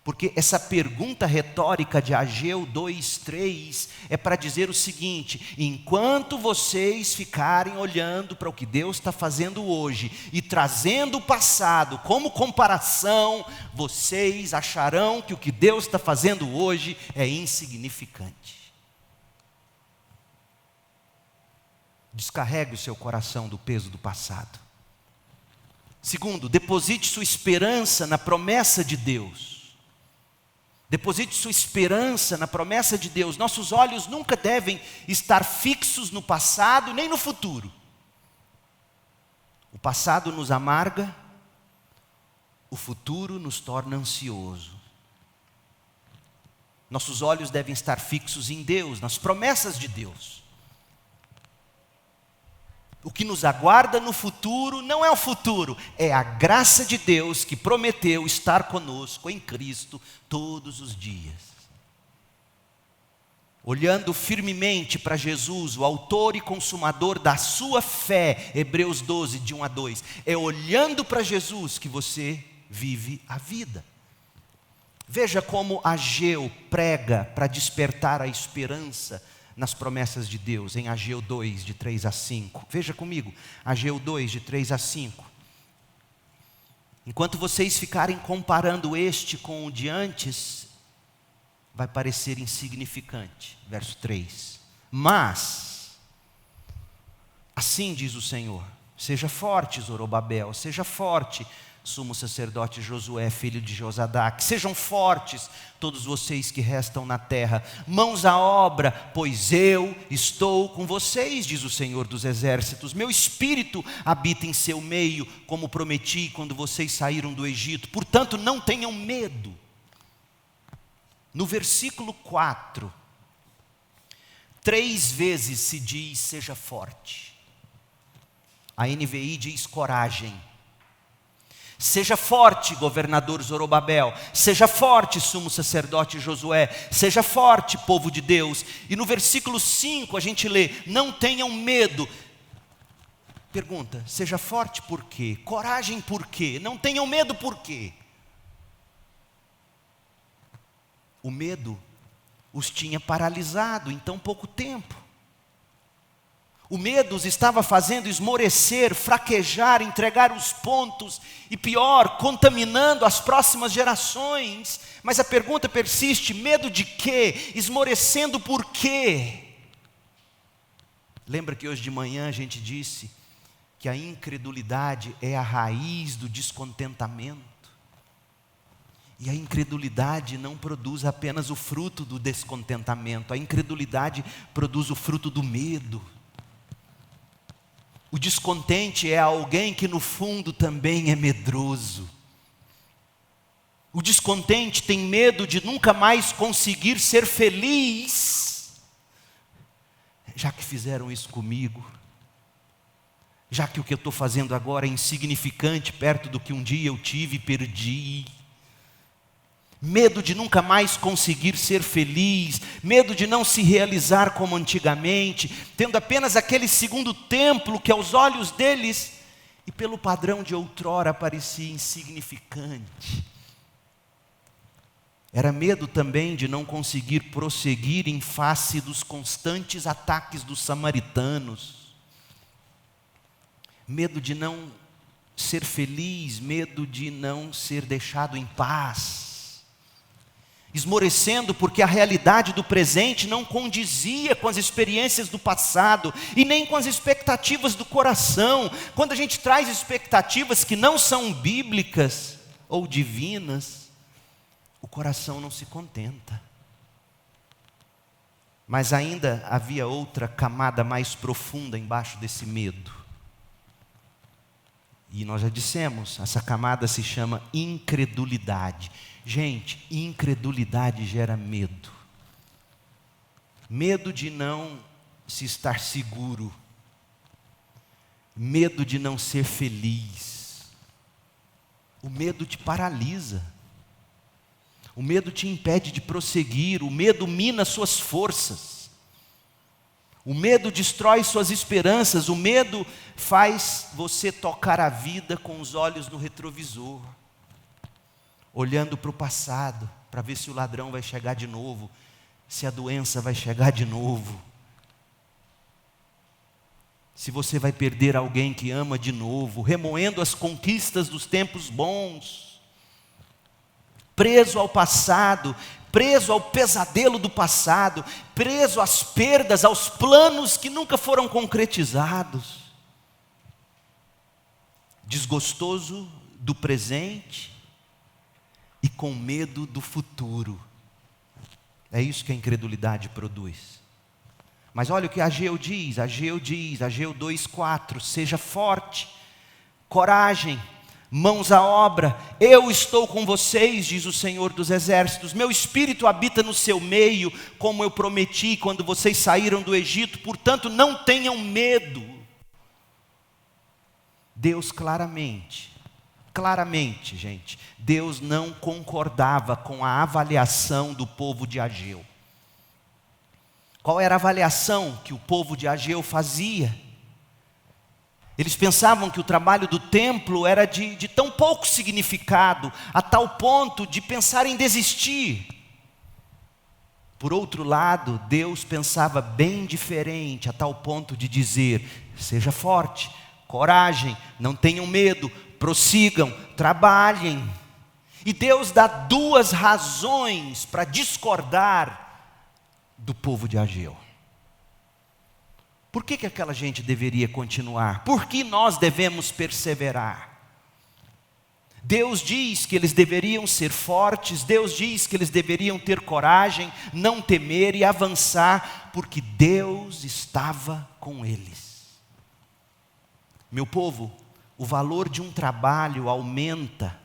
Porque essa pergunta retórica de Ageu 2:3 é para dizer o seguinte: enquanto vocês ficarem olhando para o que Deus está fazendo hoje e trazendo o passado como comparação, vocês acharão que o que Deus está fazendo hoje é insignificante. Descarregue o seu coração do peso do passado. Segundo, deposite sua esperança na promessa de Deus. Deposite sua esperança na promessa de Deus. Nossos olhos nunca devem estar fixos no passado nem no futuro. O passado nos amarga, o futuro nos torna ansioso. Nossos olhos devem estar fixos em Deus, nas promessas de Deus. O que nos aguarda no futuro não é o futuro, é a graça de Deus que prometeu estar conosco em Cristo todos os dias. Olhando firmemente para Jesus, o autor e consumador da sua fé, Hebreus 12, de 1 a 2. É olhando para Jesus que você vive a vida. Veja como Ageu prega para despertar a esperança nas promessas de Deus, em Ageu 2, de 3 a 5. Veja comigo, Ageu 2, de 3 a 5. Enquanto vocês ficarem comparando este com o de antes, vai parecer insignificante. Verso 3. Mas, assim diz o Senhor, Seja forte, Zorobabel, seja forte, sumo sacerdote Josué, filho de Josadaque. Sejam fortes todos vocês que restam na terra, mãos à obra, pois eu estou com vocês, diz o Senhor dos Exércitos. Meu espírito habita em seu meio, como prometi quando vocês saíram do Egito. Portanto, não tenham medo. No versículo 4, 3 vezes se diz seja forte. A NVI diz coragem. Seja forte, governador Zorobabel. Seja forte, sumo sacerdote Josué. Seja forte, povo de Deus. E no versículo 5 a gente lê, não tenham medo. Pergunta, seja forte por quê? Coragem por quê? Não tenham medo por quê? O medo os tinha paralisado em tão pouco tempo. O medo os estava fazendo esmorecer, fraquejar, entregar os pontos e pior, contaminando as próximas gerações. Mas a pergunta persiste, medo de quê? Esmorecendo por quê? Lembra que hoje de manhã a gente disse que a incredulidade é a raiz do descontentamento? E a incredulidade não produz apenas o fruto do descontentamento, a incredulidade produz o fruto do medo. O descontente é alguém que no fundo também é medroso. O descontente tem medo de nunca mais conseguir ser feliz. Já que fizeram isso comigo, já que o que eu estou fazendo agora é insignificante perto do que um dia eu tive e perdi. Medo de nunca mais conseguir ser feliz, medo de não se realizar como antigamente, tendo apenas aquele segundo templo que aos olhos deles, e pelo padrão de outrora, parecia insignificante. Era medo também de não conseguir prosseguir em face dos constantes ataques dos samaritanos. Medo de não ser feliz, medo de não ser deixado em paz. Esmorecendo porque a realidade do presente não condizia com as experiências do passado e nem com as expectativas do coração. Quando a gente traz expectativas que não são bíblicas ou divinas, o coração não se contenta. Mas ainda havia outra camada mais profunda embaixo desse medo. E nós já dissemos, essa camada se chama incredulidade. Gente, incredulidade gera medo. Medo de não se estar seguro. Medo de não ser feliz. O medo te paralisa. O medo te impede de prosseguir. O medo mina suas forças. O medo destrói suas esperanças. O medo faz você tocar a vida com os olhos no retrovisor, olhando para o passado, para ver se o ladrão vai chegar de novo, se a doença vai chegar de novo, se você vai perder alguém que ama de novo, remoendo as conquistas dos tempos bons, preso ao passado, preso ao pesadelo do passado, preso às perdas, aos planos que nunca foram concretizados, desgostoso do presente e com medo do futuro. É isso que a incredulidade produz. Mas olha o que Ageu diz, Ageu 2:4, seja forte, coragem, mãos à obra, eu estou com vocês, diz o Senhor dos Exércitos, meu espírito habita no seu meio, como eu prometi quando vocês saíram do Egito, portanto não tenham medo. Deus claramente, gente, Deus não concordava com a avaliação do povo de Ageu. Qual era a avaliação que o povo de Ageu fazia? Eles pensavam que o trabalho do templo era de tão pouco significado, a tal ponto de pensar em desistir. Por outro lado, Deus pensava bem diferente, a tal ponto de dizer, seja forte, coragem, não tenham medo, prossigam, trabalhem. E Deus dá 2 razões para discordar do povo de Ageu. Por que aquela gente deveria continuar? Por que nós devemos perseverar? Deus diz que eles deveriam ser fortes, Deus diz que eles deveriam ter coragem, não temer e avançar, porque Deus estava com eles. Meu povo, o valor de um trabalho aumenta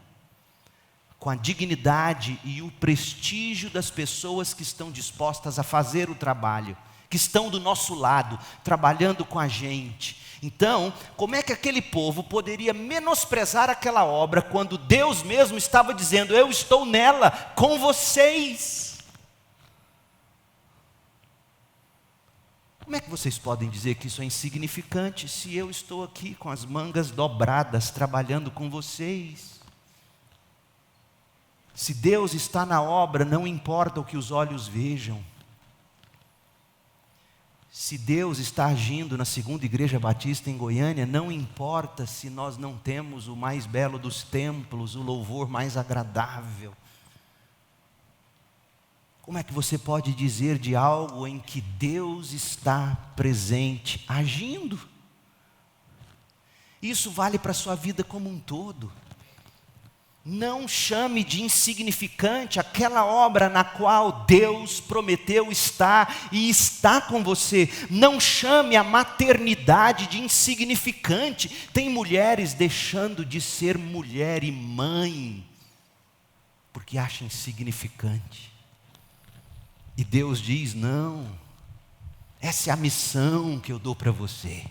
com a dignidade e o prestígio das pessoas que estão dispostas a fazer o trabalho, que estão do nosso lado, trabalhando com a gente. Então, como é que aquele povo poderia menosprezar aquela obra, quando Deus mesmo estava dizendo: eu estou nela, com vocês? Como é que vocês podem dizer que isso é insignificante, se eu estou aqui com as mangas dobradas, trabalhando com vocês? Se Deus está na obra, não importa o que os olhos vejam. Se Deus está agindo na Segunda Igreja Batista em Goiânia, não importa se nós não temos o mais belo dos templos, o louvor mais agradável. Como é que você pode dizer de algo em que Deus está presente, agindo? Isso vale para a sua vida como um todo. Não chame de insignificante aquela obra na qual Deus prometeu estar e está com você. Não chame a maternidade de insignificante. Tem mulheres deixando de ser mulher e mãe porque acham insignificante. E Deus diz: não, essa é a missão que eu dou para você.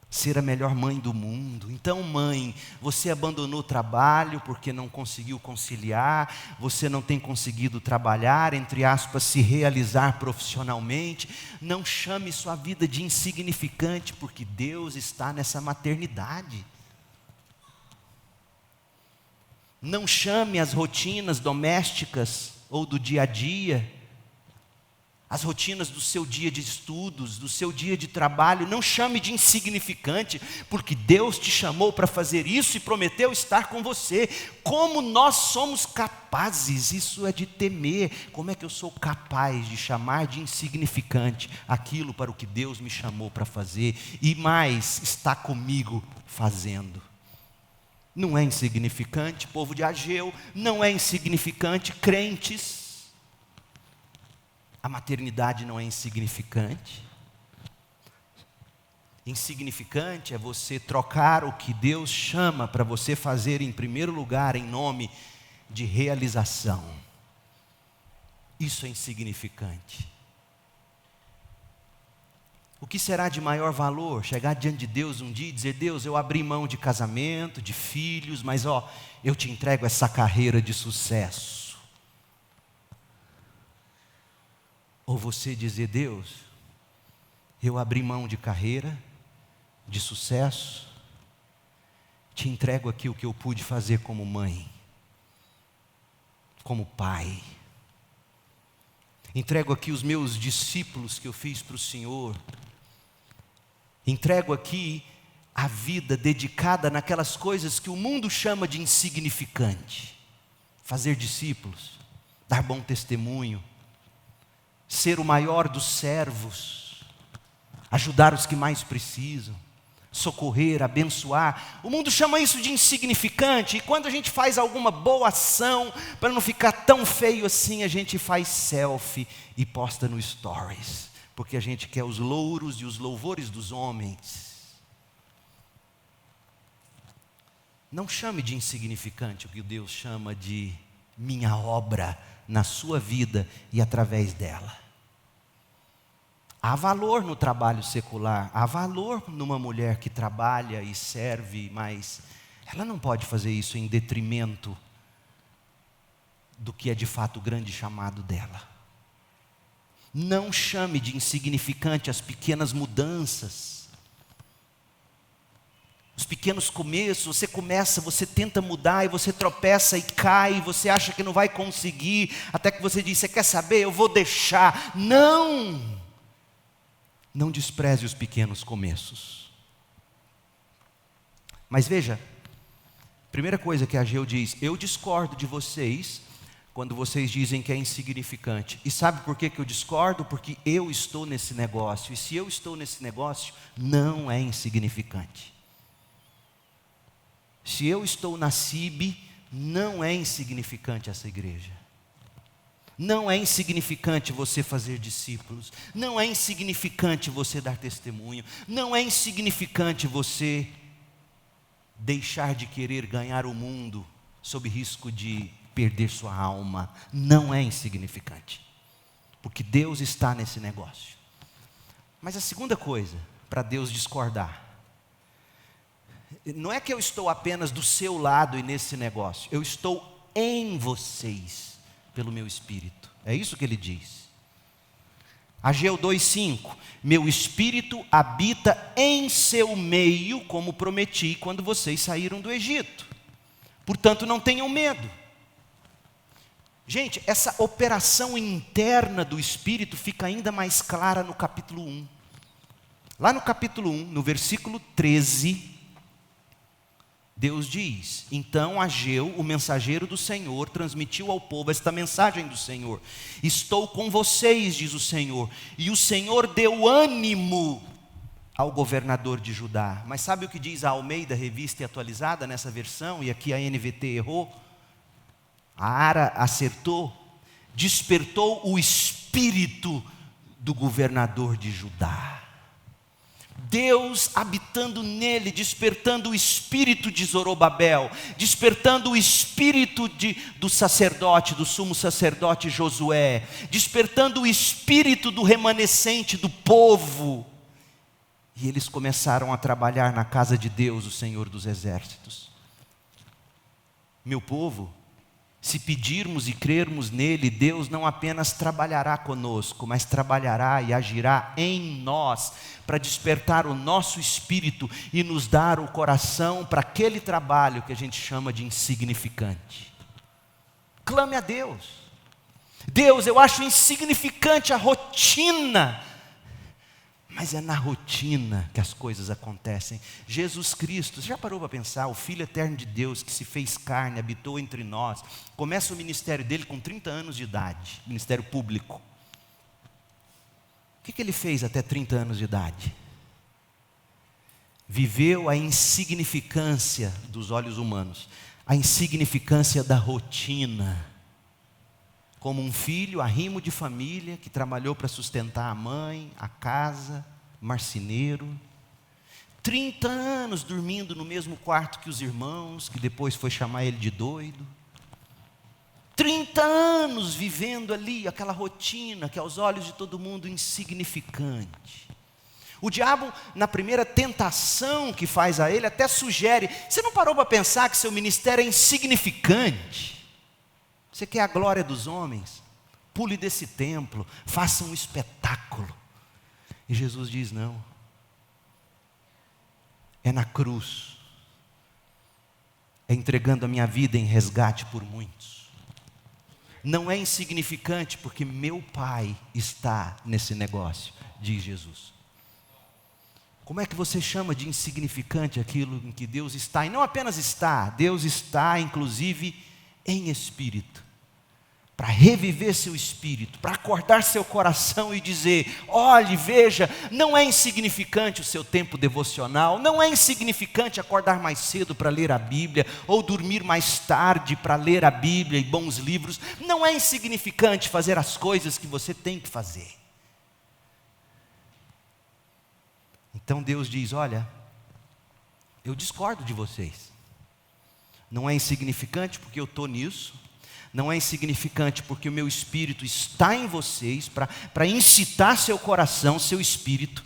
Ser a melhor mãe do mundo. Então, mãe, você abandonou o trabalho porque não conseguiu conciliar, você não tem conseguido trabalhar, entre aspas, se realizar profissionalmente. Não chame sua vida de insignificante, porque Deus está nessa maternidade. Não chame as rotinas domésticas ou do dia a dia, as rotinas do seu dia de estudos, do seu dia de trabalho, não chame de insignificante, porque Deus te chamou para fazer isso e prometeu estar com você. Como nós somos capazes, isso é de temer. Como é que eu sou capaz de chamar de insignificante aquilo para o que Deus me chamou para fazer, e mais, está comigo fazendo? Não é insignificante, povo de Ageu, não é insignificante, crentes. A maternidade não é insignificante. Insignificante é você trocar o que Deus chama para você fazer em primeiro lugar, em nome de realização. Isso é insignificante. O que será de maior valor? Chegar diante de Deus um dia e dizer: Deus, eu abri mão de casamento, de filhos, mas eu te entrego essa carreira de sucesso. Ou você dizer: Deus, eu abri mão de carreira, de sucesso, te entrego aqui o que eu pude fazer como mãe, como pai. Entrego aqui os meus discípulos que eu fiz para o Senhor. Entrego aqui a vida dedicada naquelas coisas que o mundo chama de insignificante. Fazer discípulos, dar bom testemunho, ser o maior dos servos, ajudar os que mais precisam, socorrer, abençoar. O mundo chama isso de insignificante, e quando a gente faz alguma boa ação, para não ficar tão feio assim, a gente faz selfie e posta no stories, porque a gente quer os louros e os louvores dos homens. Não chame de insignificante o que Deus chama de minha obra na sua vida e através dela. Há valor no trabalho secular, há valor numa mulher que trabalha e serve, mas ela não pode fazer isso em detrimento do que é de fato o grande chamado dela. Não chame de insignificante as pequenas mudanças, os pequenos começos. Você tenta mudar e você tropeça e cai, e você acha que não vai conseguir, até que você diz: você quer saber, eu vou deixar. Não despreze os pequenos começos. Mas veja, primeira coisa que Ageu diz: eu discordo de vocês quando vocês dizem que é insignificante. E sabe por que eu discordo? Porque eu estou nesse negócio. E se eu estou nesse negócio, não é insignificante. Se eu estou na CIB, não é insignificante essa igreja. Não é insignificante você fazer discípulos. Não é insignificante você dar testemunho. Não é insignificante você deixar de querer ganhar o mundo sob risco de perder sua alma. Não é insignificante, porque Deus está nesse negócio. Mas a segunda coisa, para Deus discordar, não é que eu estou apenas do seu lado e nesse negócio, eu estou em vocês, pelo meu Espírito. É isso que ele diz. Ageu 2:5, meu Espírito habita em seu meio, como prometi quando vocês saíram do Egito. Portanto, não tenham medo. Gente, essa operação interna do Espírito fica ainda mais clara no capítulo 1. Lá no capítulo 1, no versículo 13, Deus diz: então Ageu, o mensageiro do Senhor, transmitiu ao povo esta mensagem do Senhor: estou com vocês, diz o Senhor. E o Senhor deu ânimo ao governador de Judá. Mas sabe o que diz a Almeida, revista e atualizada nessa versão? E aqui a NVT errou. A Ara acertou. Despertou o espírito do governador de Judá. Deus habitando nele, despertando o espírito de Zorobabel, despertando o espírito do sacerdote, do sumo sacerdote Josué, despertando o espírito do remanescente do povo. E eles começaram a trabalhar na casa de Deus, o Senhor dos exércitos. Meu povo, se pedirmos e crermos nele, Deus não apenas trabalhará conosco, mas trabalhará e agirá em nós, para despertar o nosso espírito e nos dar o coração para aquele trabalho que a gente chama de insignificante. Clame a Deus. Deus, eu acho insignificante a rotina, mas é na rotina que as coisas acontecem. Jesus Cristo, você já parou para pensar? O Filho eterno de Deus que se fez carne, habitou entre nós, começa o ministério dele com 30 anos de idade, ministério público. O que ele fez até 30 anos de idade? Viveu a insignificância dos olhos humanos, a insignificância da rotina. Como um filho, arrimo de família, que trabalhou para sustentar a mãe, a casa, marceneiro. 30 anos dormindo no mesmo quarto que os irmãos, que depois foi chamar ele de doido. 30 anos vivendo ali, aquela rotina que aos olhos de todo mundo insignificante. O diabo, na primeira tentação que faz a ele, até sugere: você não parou para pensar que seu ministério é insignificante? Você quer a glória dos homens? Pule desse templo, faça um espetáculo. E Jesus diz: não. É na cruz. É entregando a minha vida em resgate por muitos. Não é insignificante porque meu Pai está nesse negócio, diz Jesus. Como é que você chama de insignificante aquilo em que Deus está? E não apenas está, Deus está inclusive em espírito, para reviver seu espírito, para acordar seu coração e dizer: olhe, veja, não é insignificante o seu tempo devocional, não é insignificante acordar mais cedo para ler a Bíblia, ou dormir mais tarde para ler a Bíblia e bons livros, não é insignificante fazer as coisas que você tem que fazer. Então Deus diz: olha, eu discordo de vocês. Não é insignificante porque eu estou nisso. Não é insignificante porque o meu espírito está em vocês para incitar seu coração, seu espírito.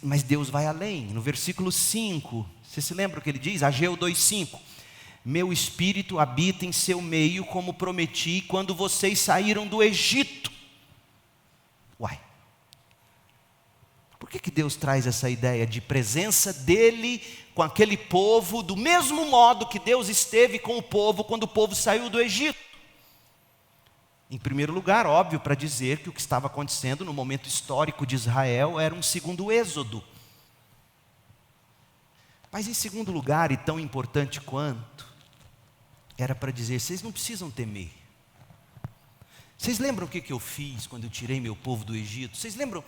Mas Deus vai além. No versículo 5, você se lembra o que ele diz? Ageu 2:5. Meu espírito habita em seu meio, como prometi quando vocês saíram do Egito. Uai. Por que Deus traz essa ideia de presença dele com aquele povo, do mesmo modo que Deus esteve com o povo quando o povo saiu do Egito? Em primeiro lugar, óbvio, para dizer que o que estava acontecendo no momento histórico de Israel era um segundo êxodo. Mas em segundo lugar, e tão importante quanto, era para dizer: vocês não precisam temer. Vocês lembram o que eu fiz quando eu tirei meu povo do Egito? Vocês lembram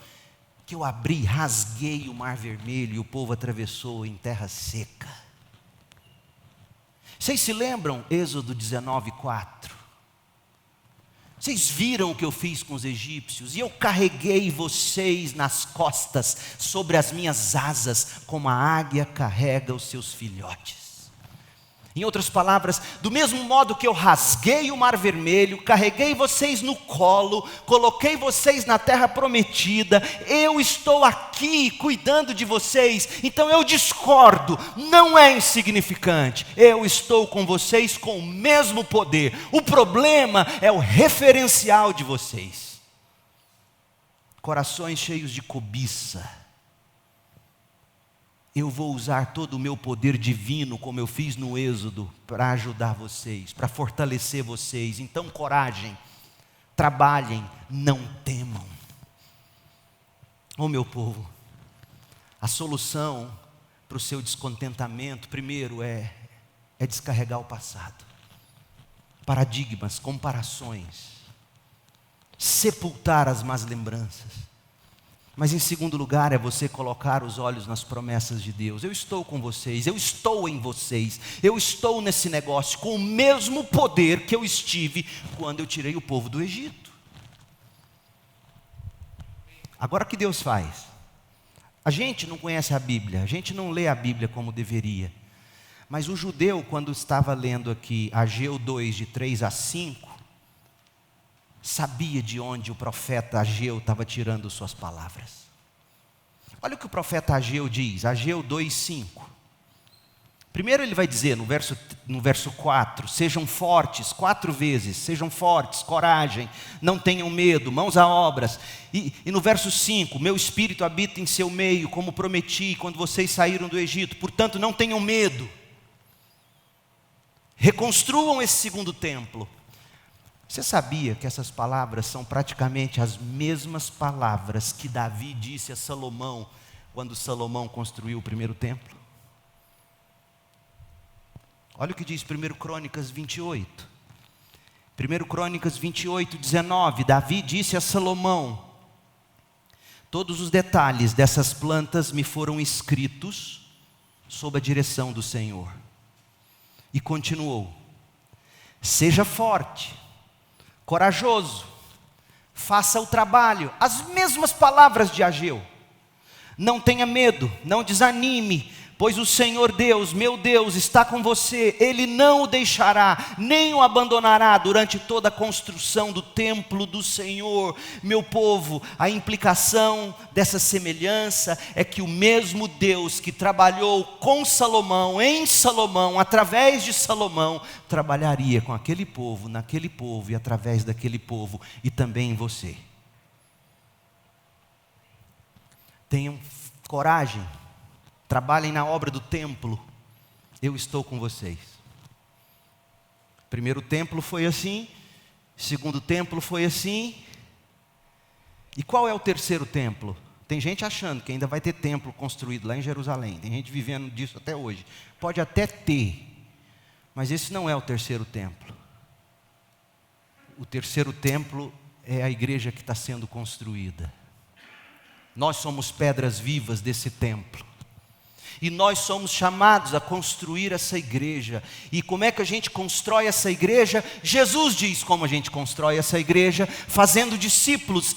que eu abri, rasguei o Mar Vermelho e o povo atravessou em terra seca? Vocês se lembram, Êxodo 19:4? Vocês viram o que eu fiz com os egípcios? E eu carreguei vocês nas costas, sobre as minhas asas, como a águia carrega os seus filhotes. Em outras palavras, do mesmo modo que eu rasguei o Mar Vermelho, carreguei vocês no colo, coloquei vocês na terra prometida, eu estou aqui cuidando de vocês. Então eu discordo, não é insignificante. Eu estou com vocês com o mesmo poder. O problema é o referencial de vocês. Corações cheios de cobiça. Eu vou usar todo o meu poder divino, como eu fiz no Êxodo, para ajudar vocês, para fortalecer vocês. Então, coragem, trabalhem, não temam. Oh, meu povo, a solução para o seu descontentamento, primeiro, é descarregar o passado. Paradigmas, comparações, sepultar as más lembranças. Mas em segundo lugar é você colocar os olhos nas promessas de Deus. Eu estou com vocês, eu estou em vocês, eu estou nesse negócio com o mesmo poder que eu estive quando eu tirei o povo do Egito. Agora o que Deus faz? A gente não conhece a Bíblia, a gente não lê a Bíblia como deveria. Mas o judeu, quando estava lendo aqui Ageu 2, de 3-5, sabia de onde o profeta Ageu estava tirando suas palavras. Olha o que o profeta Ageu diz, Ageu 2:5. Primeiro ele vai dizer no verso 4, sejam fortes, 4 vezes, sejam fortes, coragem, não tenham medo, mãos a obras. E no verso 5, meu espírito habita em seu meio, como prometi quando vocês saíram do Egito, portanto não tenham medo. Reconstruam esse segundo templo. Você sabia que essas palavras são praticamente as mesmas palavras que Davi disse a Salomão, quando Salomão construiu o primeiro templo? Olha o que diz 1 Crônicas 28. 1 Crônicas 28:19, Davi disse a Salomão: todos os detalhes dessas plantas me foram escritos sob a direção do Senhor. E continuou: seja forte, corajoso, faça o trabalho. As mesmas palavras de Ageu. Não tenha medo, não desanime, pois o Senhor Deus, meu Deus, está com você. Ele não o deixará, nem o abandonará durante toda a construção do templo do Senhor. Meu povo, a implicação dessa semelhança é que o mesmo Deus que trabalhou com Salomão, em Salomão, através de Salomão, trabalharia com aquele povo, naquele povo e através daquele povo e também em você. Tenham coragem, trabalhem na obra do templo, eu estou com vocês. Primeiro templo foi assim, segundo templo foi assim. E qual é o terceiro templo? Tem gente achando que ainda vai ter templo construído lá em Jerusalém, tem gente vivendo disso até hoje. Pode até ter, mas esse não é o terceiro templo. O terceiro templo é a igreja que está sendo construída. Nós somos pedras vivas desse templo. E nós somos chamados a construir essa igreja. E como é que a gente constrói essa igreja? Jesus diz como a gente constrói essa igreja: fazendo discípulos,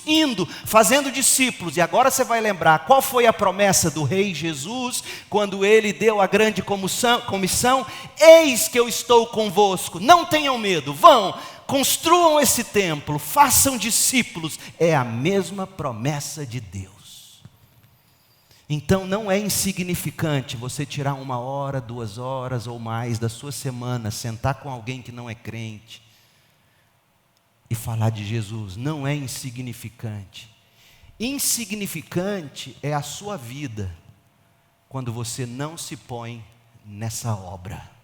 fazendo discípulos. E agora você vai lembrar qual foi a promessa do rei Jesus, quando ele deu a grande comissão: eis que eu estou convosco, não tenham medo, vão, construam esse templo, façam discípulos. É a mesma promessa de Deus. Então não é insignificante você tirar 1 hora, 2 horas ou mais da sua semana, sentar com alguém que não é crente e falar de Jesus. Não é insignificante. Insignificante é a sua vida quando você não se põe nessa obra.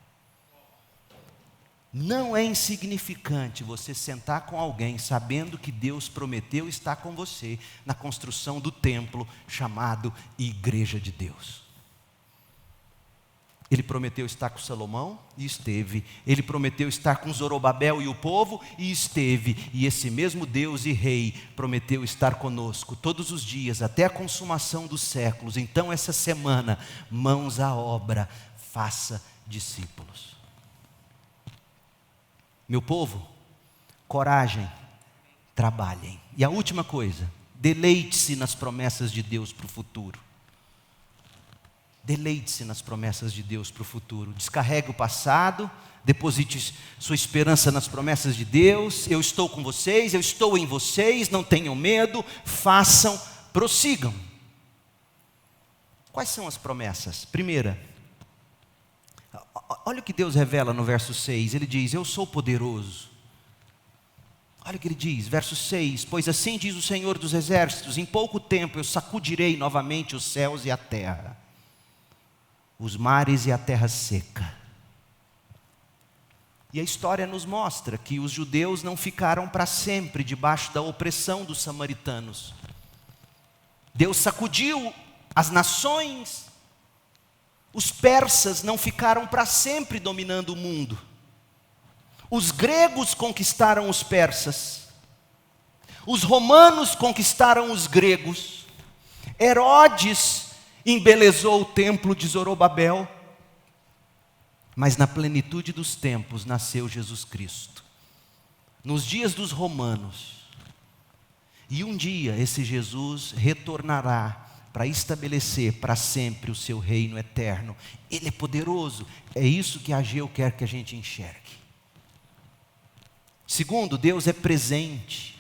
Não é insignificante você sentar com alguém sabendo que Deus prometeu estar com você na construção do templo chamado Igreja de Deus. Ele prometeu estar com Salomão e esteve. Ele prometeu estar com Zorobabel e o povo e esteve. E esse mesmo Deus e Rei prometeu estar conosco todos os dias até a consumação dos séculos. Então essa semana, mãos à obra, faça discípulos. Meu povo, coragem, trabalhem. E a última coisa, deleite-se nas promessas de Deus para o futuro. Deleite-se nas promessas de Deus para o futuro. Descarregue o passado, deposite sua esperança nas promessas de Deus. Eu estou com vocês, eu estou em vocês, não tenham medo, façam, prossigam. Quais são as promessas? Primeira, olha o que Deus revela no verso 6, ele diz, eu sou poderoso. Olha o que ele diz, verso 6, pois assim diz o Senhor dos Exércitos, em pouco tempo eu sacudirei novamente os céus e a terra, os mares e a terra seca. E a história nos mostra que os judeus não ficaram para sempre debaixo da opressão dos samaritanos. Deus sacudiu as nações, os persas não ficaram para sempre dominando o mundo. Os gregos conquistaram os persas, os romanos conquistaram os gregos, Herodes embelezou o templo de Zorobabel, mas na plenitude dos tempos nasceu Jesus Cristo, nos dias dos romanos, e um dia esse Jesus retornará para estabelecer para sempre o seu reino eterno. Ele é poderoso, é isso que Ageu quer que a gente enxergue. Segundo, Deus é presente.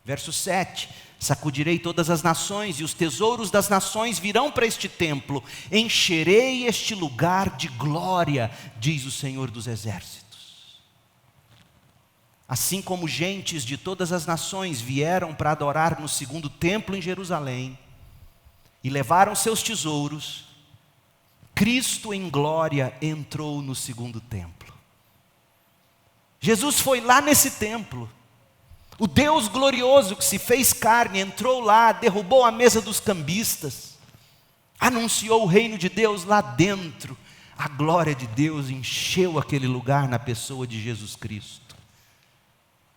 Verso 7, sacudirei todas as nações e os tesouros das nações virão para este templo. Encherei este lugar de glória, diz o Senhor dos Exércitos. Assim como gentes de todas as nações vieram para adorar no segundo templo em Jerusalém e levaram seus tesouros, Cristo em glória entrou no segundo templo. Jesus foi lá nesse templo. O Deus glorioso que se fez carne entrou lá, derrubou a mesa dos cambistas, anunciou o reino de Deus lá dentro. A glória de Deus encheu aquele lugar na pessoa de Jesus Cristo.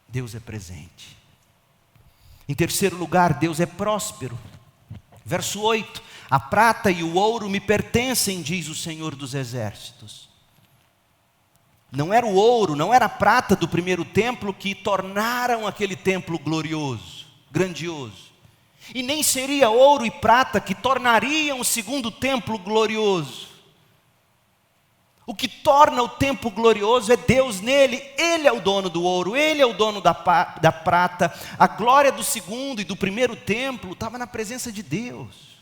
Deus é presente. Em terceiro lugar, Deus é próspero. Verso 8, a prata e o ouro me pertencem, diz o Senhor dos Exércitos. Não era o ouro, não era a prata do primeiro templo que tornaram aquele templo glorioso, grandioso. E nem seria ouro e prata que tornariam o segundo templo glorioso. O que torna o templo glorioso é Deus nele. Ele é o dono do ouro, Ele é o dono da prata. A glória do segundo e do primeiro templo estava na presença de Deus.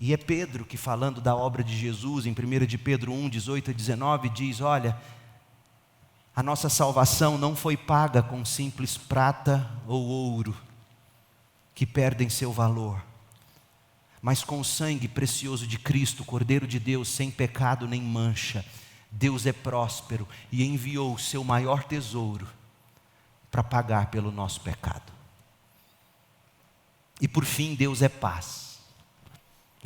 E é Pedro que, falando da obra de Jesus, em 1 de Pedro 1, 18 a 19, diz, olha, a nossa salvação não foi paga com simples prata ou ouro, que perdem seu valor, mas com o sangue precioso de Cristo, Cordeiro de Deus, sem pecado nem mancha. Deus é próspero e enviou o seu maior tesouro para pagar pelo nosso pecado. E por fim, Deus é paz.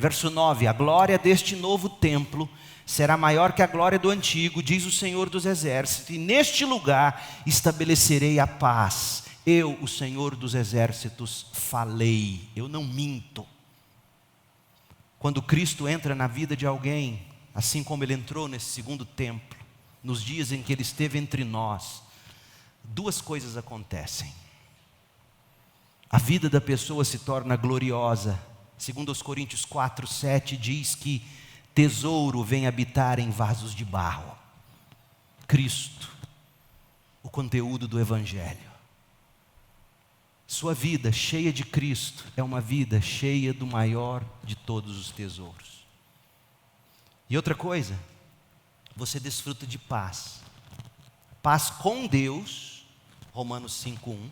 Verso 9, a glória deste novo templo será maior que a glória do antigo, diz o Senhor dos Exércitos, e neste lugar estabelecerei a paz. Eu, o Senhor dos Exércitos, falei, eu não minto. Quando Cristo entra na vida de alguém, assim como Ele entrou nesse segundo templo, nos dias em que Ele esteve entre nós, duas coisas acontecem. A vida da pessoa se torna gloriosa. Segundo os Coríntios 4, 7 diz que tesouro vem habitar em vasos de barro. Cristo, o conteúdo do Evangelho. Sua vida cheia de Cristo é uma vida cheia do maior de todos os tesouros. E outra coisa, você desfruta de paz. Paz com Deus, Romanos 5:1.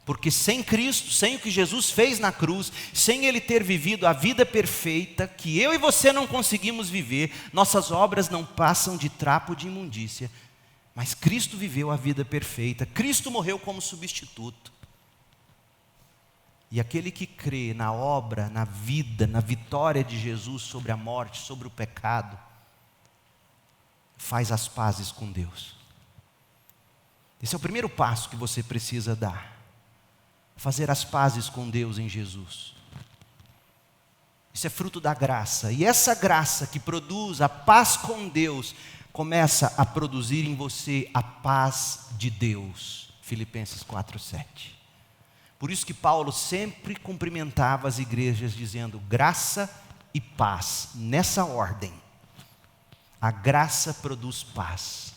Porque sem Cristo, sem o que Jesus fez na cruz, sem Ele ter vivido a vida perfeita, que eu e você não conseguimos viver, nossas obras não passam de trapo de imundícia. Mas Cristo viveu a vida perfeita, Cristo morreu como substituto. E aquele que crê na obra, na vida, na vitória de Jesus sobre a morte, sobre o pecado, faz as pazes com Deus. Esse é o primeiro passo que você precisa dar. Fazer as pazes com Deus em Jesus. Isso é fruto da graça. E essa graça que produz a paz com Deus, começa a produzir em você a paz de Deus. Filipenses 4:7. Por isso que Paulo sempre cumprimentava as igrejas dizendo graça e paz, nessa ordem. A graça produz paz.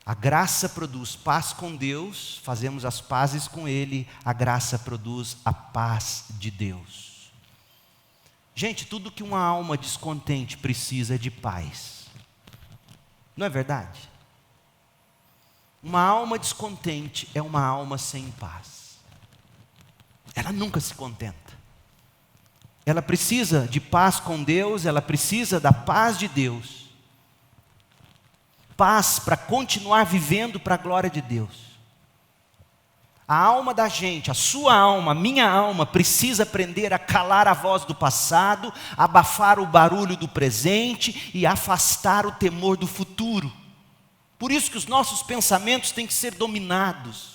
A graça produz paz com Deus, fazemos as pazes com Ele, a graça produz a paz de Deus. Gente, tudo que uma alma descontente precisa é de paz. Não é verdade? Uma alma descontente é uma alma sem paz. Ela nunca se contenta. Ela precisa de paz com Deus, ela precisa da paz de Deus. Paz para continuar vivendo para a glória de Deus. A alma da gente, a sua alma, a minha alma, precisa aprender a calar a voz do passado, abafar o barulho do presente e afastar o temor do futuro. Por isso que os nossos pensamentos têm que ser dominados.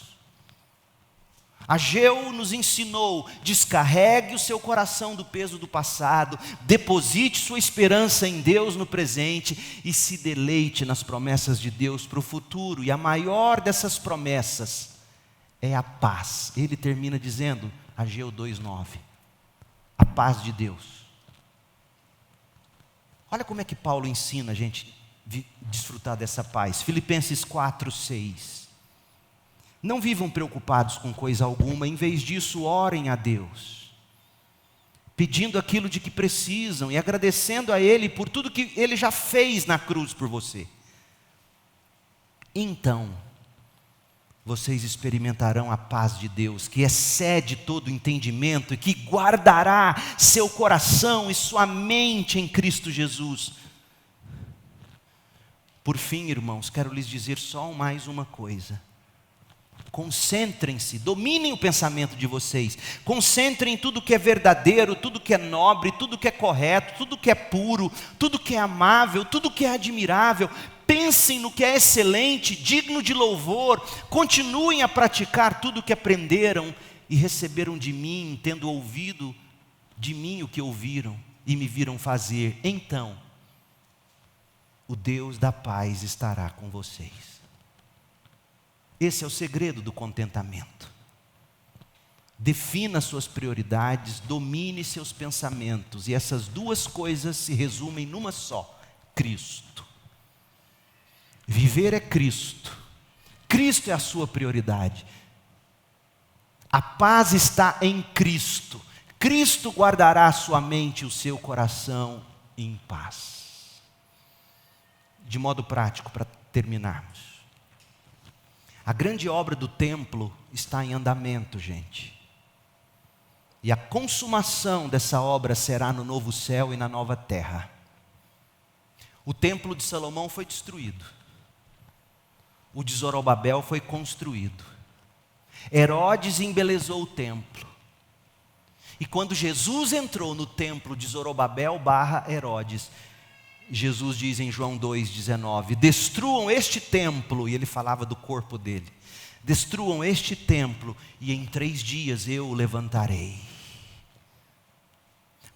Ageu nos ensinou, descarregue o seu coração do peso do passado, deposite sua esperança em Deus no presente e se deleite nas promessas de Deus para o futuro. E a maior dessas promessas é a paz. Ele termina dizendo, Ageu 2:9, a paz de Deus. Olha como é que Paulo ensina a gente a desfrutar dessa paz. Filipenses 4:6. Não vivam preocupados com coisa alguma, em vez disso orem a Deus, pedindo aquilo de que precisam e agradecendo a Ele por tudo que Ele já fez na cruz por você. Então, vocês experimentarão a paz de Deus, que excede todo entendimento e que guardará seu coração e sua mente em Cristo Jesus. Por fim, irmãos, quero lhes dizer só mais uma coisa. Concentrem-se, dominem o pensamento de vocês, concentrem em tudo que é verdadeiro, tudo que é nobre, tudo que é correto, tudo que é puro, tudo que é amável, tudo que é admirável. Pensem no que é excelente, digno de louvor, continuem a praticar tudo o que aprenderam e receberam de mim, tendo ouvido de mim o que ouviram e me viram fazer. Então, o Deus da paz estará com vocês. Esse é o segredo do contentamento. Defina suas prioridades, domine seus pensamentos, e essas duas coisas se resumem numa só: Cristo. Viver é Cristo. Cristo é a sua prioridade. A paz está em Cristo. Cristo guardará a sua mente e o seu coração em paz. De modo prático, para terminarmos. A grande obra do templo está em andamento, gente. E a consumação dessa obra será no novo céu e na nova terra. O templo de Salomão foi destruído. O de Zorobabel foi construído. Herodes embelezou o templo. E quando Jesus entrou no templo de Zorobabel / Herodes, Jesus diz em João 2,19, destruam este templo, e ele falava do corpo dele, destruam este templo, e em 3 dias eu o levantarei.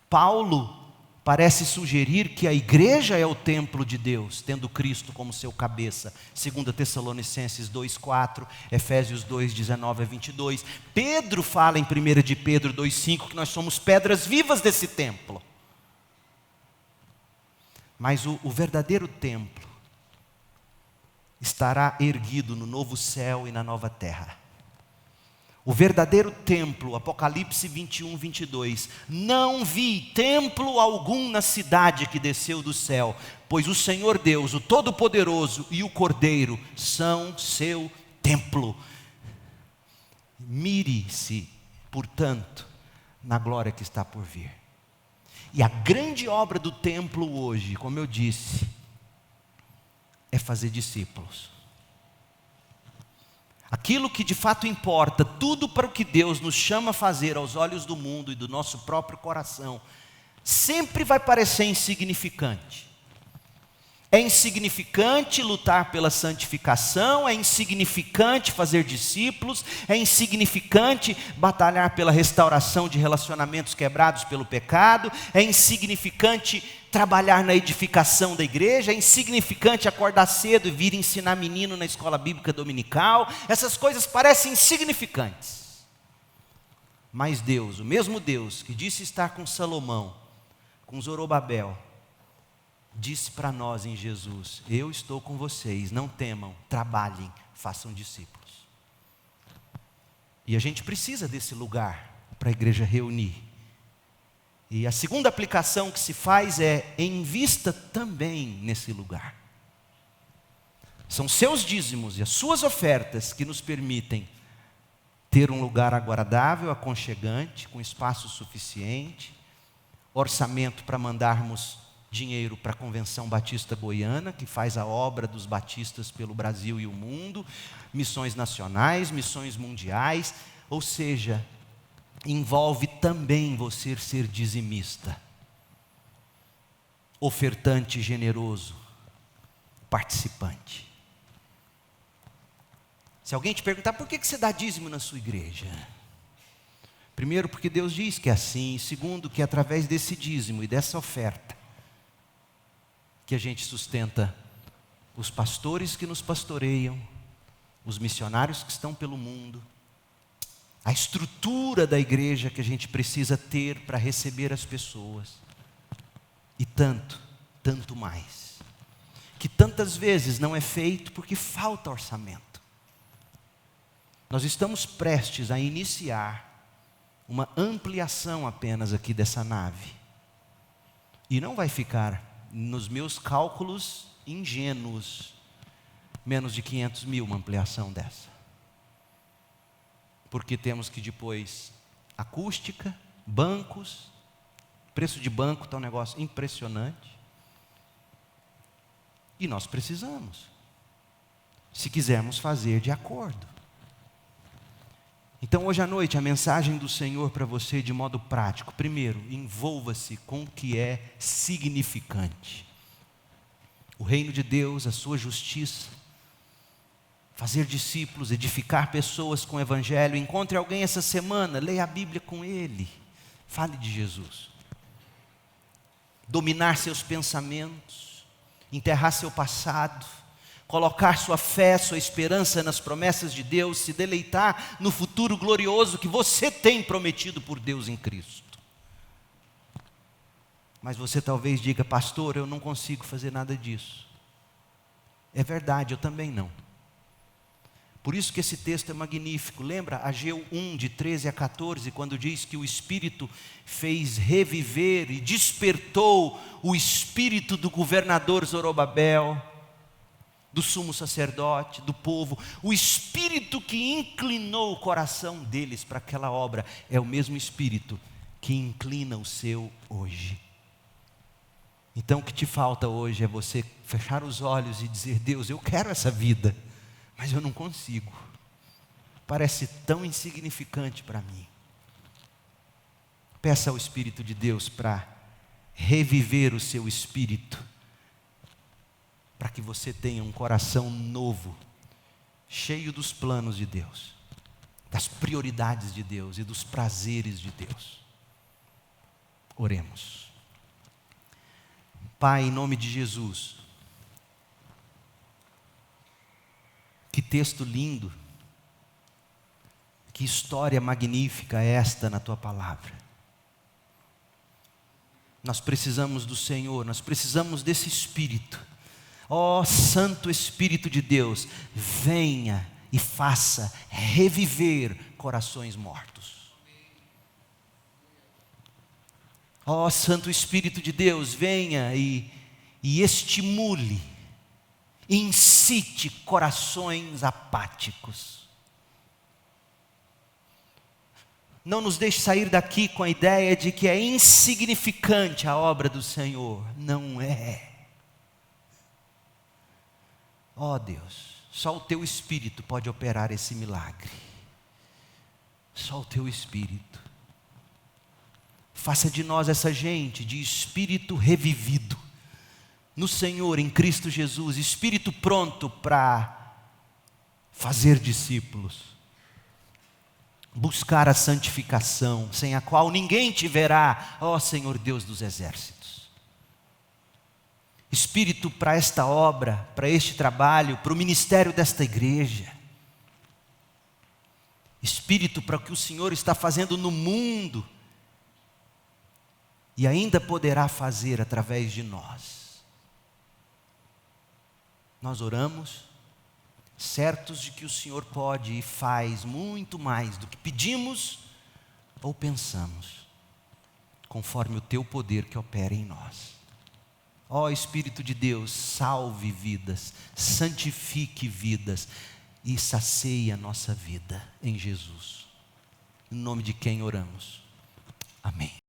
Paulo parece sugerir que a igreja é o templo de Deus, tendo Cristo como seu cabeça, 2 Tessalonicenses 2,4, Efésios 2,19-22. Pedro fala em 1 de Pedro 2,5 que nós somos pedras vivas desse templo. Mas o verdadeiro templo estará erguido no novo céu e na nova terra. O verdadeiro templo, Apocalipse 21:22, não vi templo algum na cidade que desceu do céu, pois o Senhor Deus, o Todo-Poderoso e o Cordeiro são seu templo. Mire-se, portanto, na glória que está por vir. E a grande obra do templo hoje, como eu disse, é fazer discípulos. aquilo que de fato importa, tudo para o que Deus nos chama a fazer aos olhos do mundo e do nosso próprio coração, sempre vai parecer insignificante. É insignificante lutar pela santificação, é insignificante fazer discípulos, é insignificante batalhar pela restauração de relacionamentos quebrados pelo pecado, é insignificante trabalhar na edificação da igreja, é insignificante acordar cedo e vir ensinar menino na escola bíblica dominical. Essas coisas parecem insignificantes. Mas Deus, o mesmo Deus que disse estar com Salomão, com Zorobabel, disse para nós em Jesus: eu estou com vocês, não temam, trabalhem, façam discípulos. E a gente precisa desse lugar para a igreja reunir. E a segunda aplicação que se faz é: invista também nesse lugar. São seus dízimos e as suas ofertas que nos permitem ter um lugar agradável, aconchegante, com espaço suficiente, orçamento para mandarmos dinheiro para a Convenção Batista Goiana, que faz a obra dos batistas pelo Brasil e o mundo, missões nacionais, missões mundiais, ou seja, envolve também você ser dizimista, ofertante generoso, participante. Se alguém te perguntar: por que você dá dízimo na sua igreja? Primeiro, porque Deus diz que é assim. Segundo, que através desse dízimo e dessa oferta que a gente sustenta os pastores que nos pastoreiam, os missionários que estão pelo mundo, a estrutura da igreja que a gente precisa ter para receber as pessoas, e tanto mais, que tantas vezes não é feito porque falta orçamento. Nós estamos prestes a iniciar uma ampliação apenas aqui dessa nave, e não vai ficar, nos meus cálculos ingênuos, menos de 500 mil uma ampliação dessa. Porque temos que depois acústica, bancos, preço de banco está um negócio impressionante. E nós precisamos, se quisermos fazer de acordo. Então hoje à noite a mensagem do Senhor para você de modo prático: primeiro, envolva-se com o que é significante. O reino de Deus, a sua justiça, fazer discípulos, edificar pessoas com o evangelho. Encontre alguém essa semana, leia a Bíblia com ele, fale de Jesus. Dominar seus pensamentos, enterrar seu passado, colocar sua fé, sua esperança nas promessas de Deus, se deleitar no futuro glorioso que você tem prometido por Deus em Cristo. Mas você talvez diga: pastor, eu não consigo fazer nada disso. É verdade, eu também não. Por isso que esse texto é magnífico. Lembra Ageu 1, de 13 a 14, quando diz que o Espírito fez reviver e despertou o espírito do governador Zorobabel, do sumo sacerdote, do povo. O espírito que inclinou o coração deles para aquela obra é o mesmo espírito que inclina o seu hoje. Então o que te falta hoje é você fechar os olhos e dizer: Deus, eu quero essa vida, mas eu não consigo. Parece tão insignificante para mim. Peça ao Espírito de Deus para reviver o seu espírito, para que você tenha um coração novo, cheio dos planos de Deus, das prioridades de Deus e dos prazeres de Deus. Oremos. Pai, em nome de Jesus, que texto lindo, que história magnífica é esta na Tua palavra. Nós precisamos do Senhor, nós precisamos desse Espírito. Ó Santo Espírito de Deus, venha e faça reviver corações mortos. Ó Santo Espírito de Deus, venha e estimule, incite corações apáticos. Não nos deixe sair daqui com a ideia de que é insignificante a obra do Senhor. Não é. Ó Deus, Só o teu Espírito pode operar esse milagre. Só o teu Espírito. Faça de nós essa gente de espírito revivido no Senhor, em Cristo Jesus, espírito pronto para fazer discípulos, buscar a santificação, sem a qual ninguém te verá, ó Senhor Deus dos exércitos. Espírito para esta obra, para este trabalho, para o ministério desta igreja. Espírito para o que o Senhor está fazendo no mundo e ainda poderá fazer através de nós. Nós oramos, certos de que o Senhor pode e faz muito mais do que pedimos ou pensamos, conforme o teu poder que opera em nós. Ó Espírito de Deus, salve vidas, santifique vidas e sacie a nossa vida em Jesus. Em nome de quem oramos. Amém.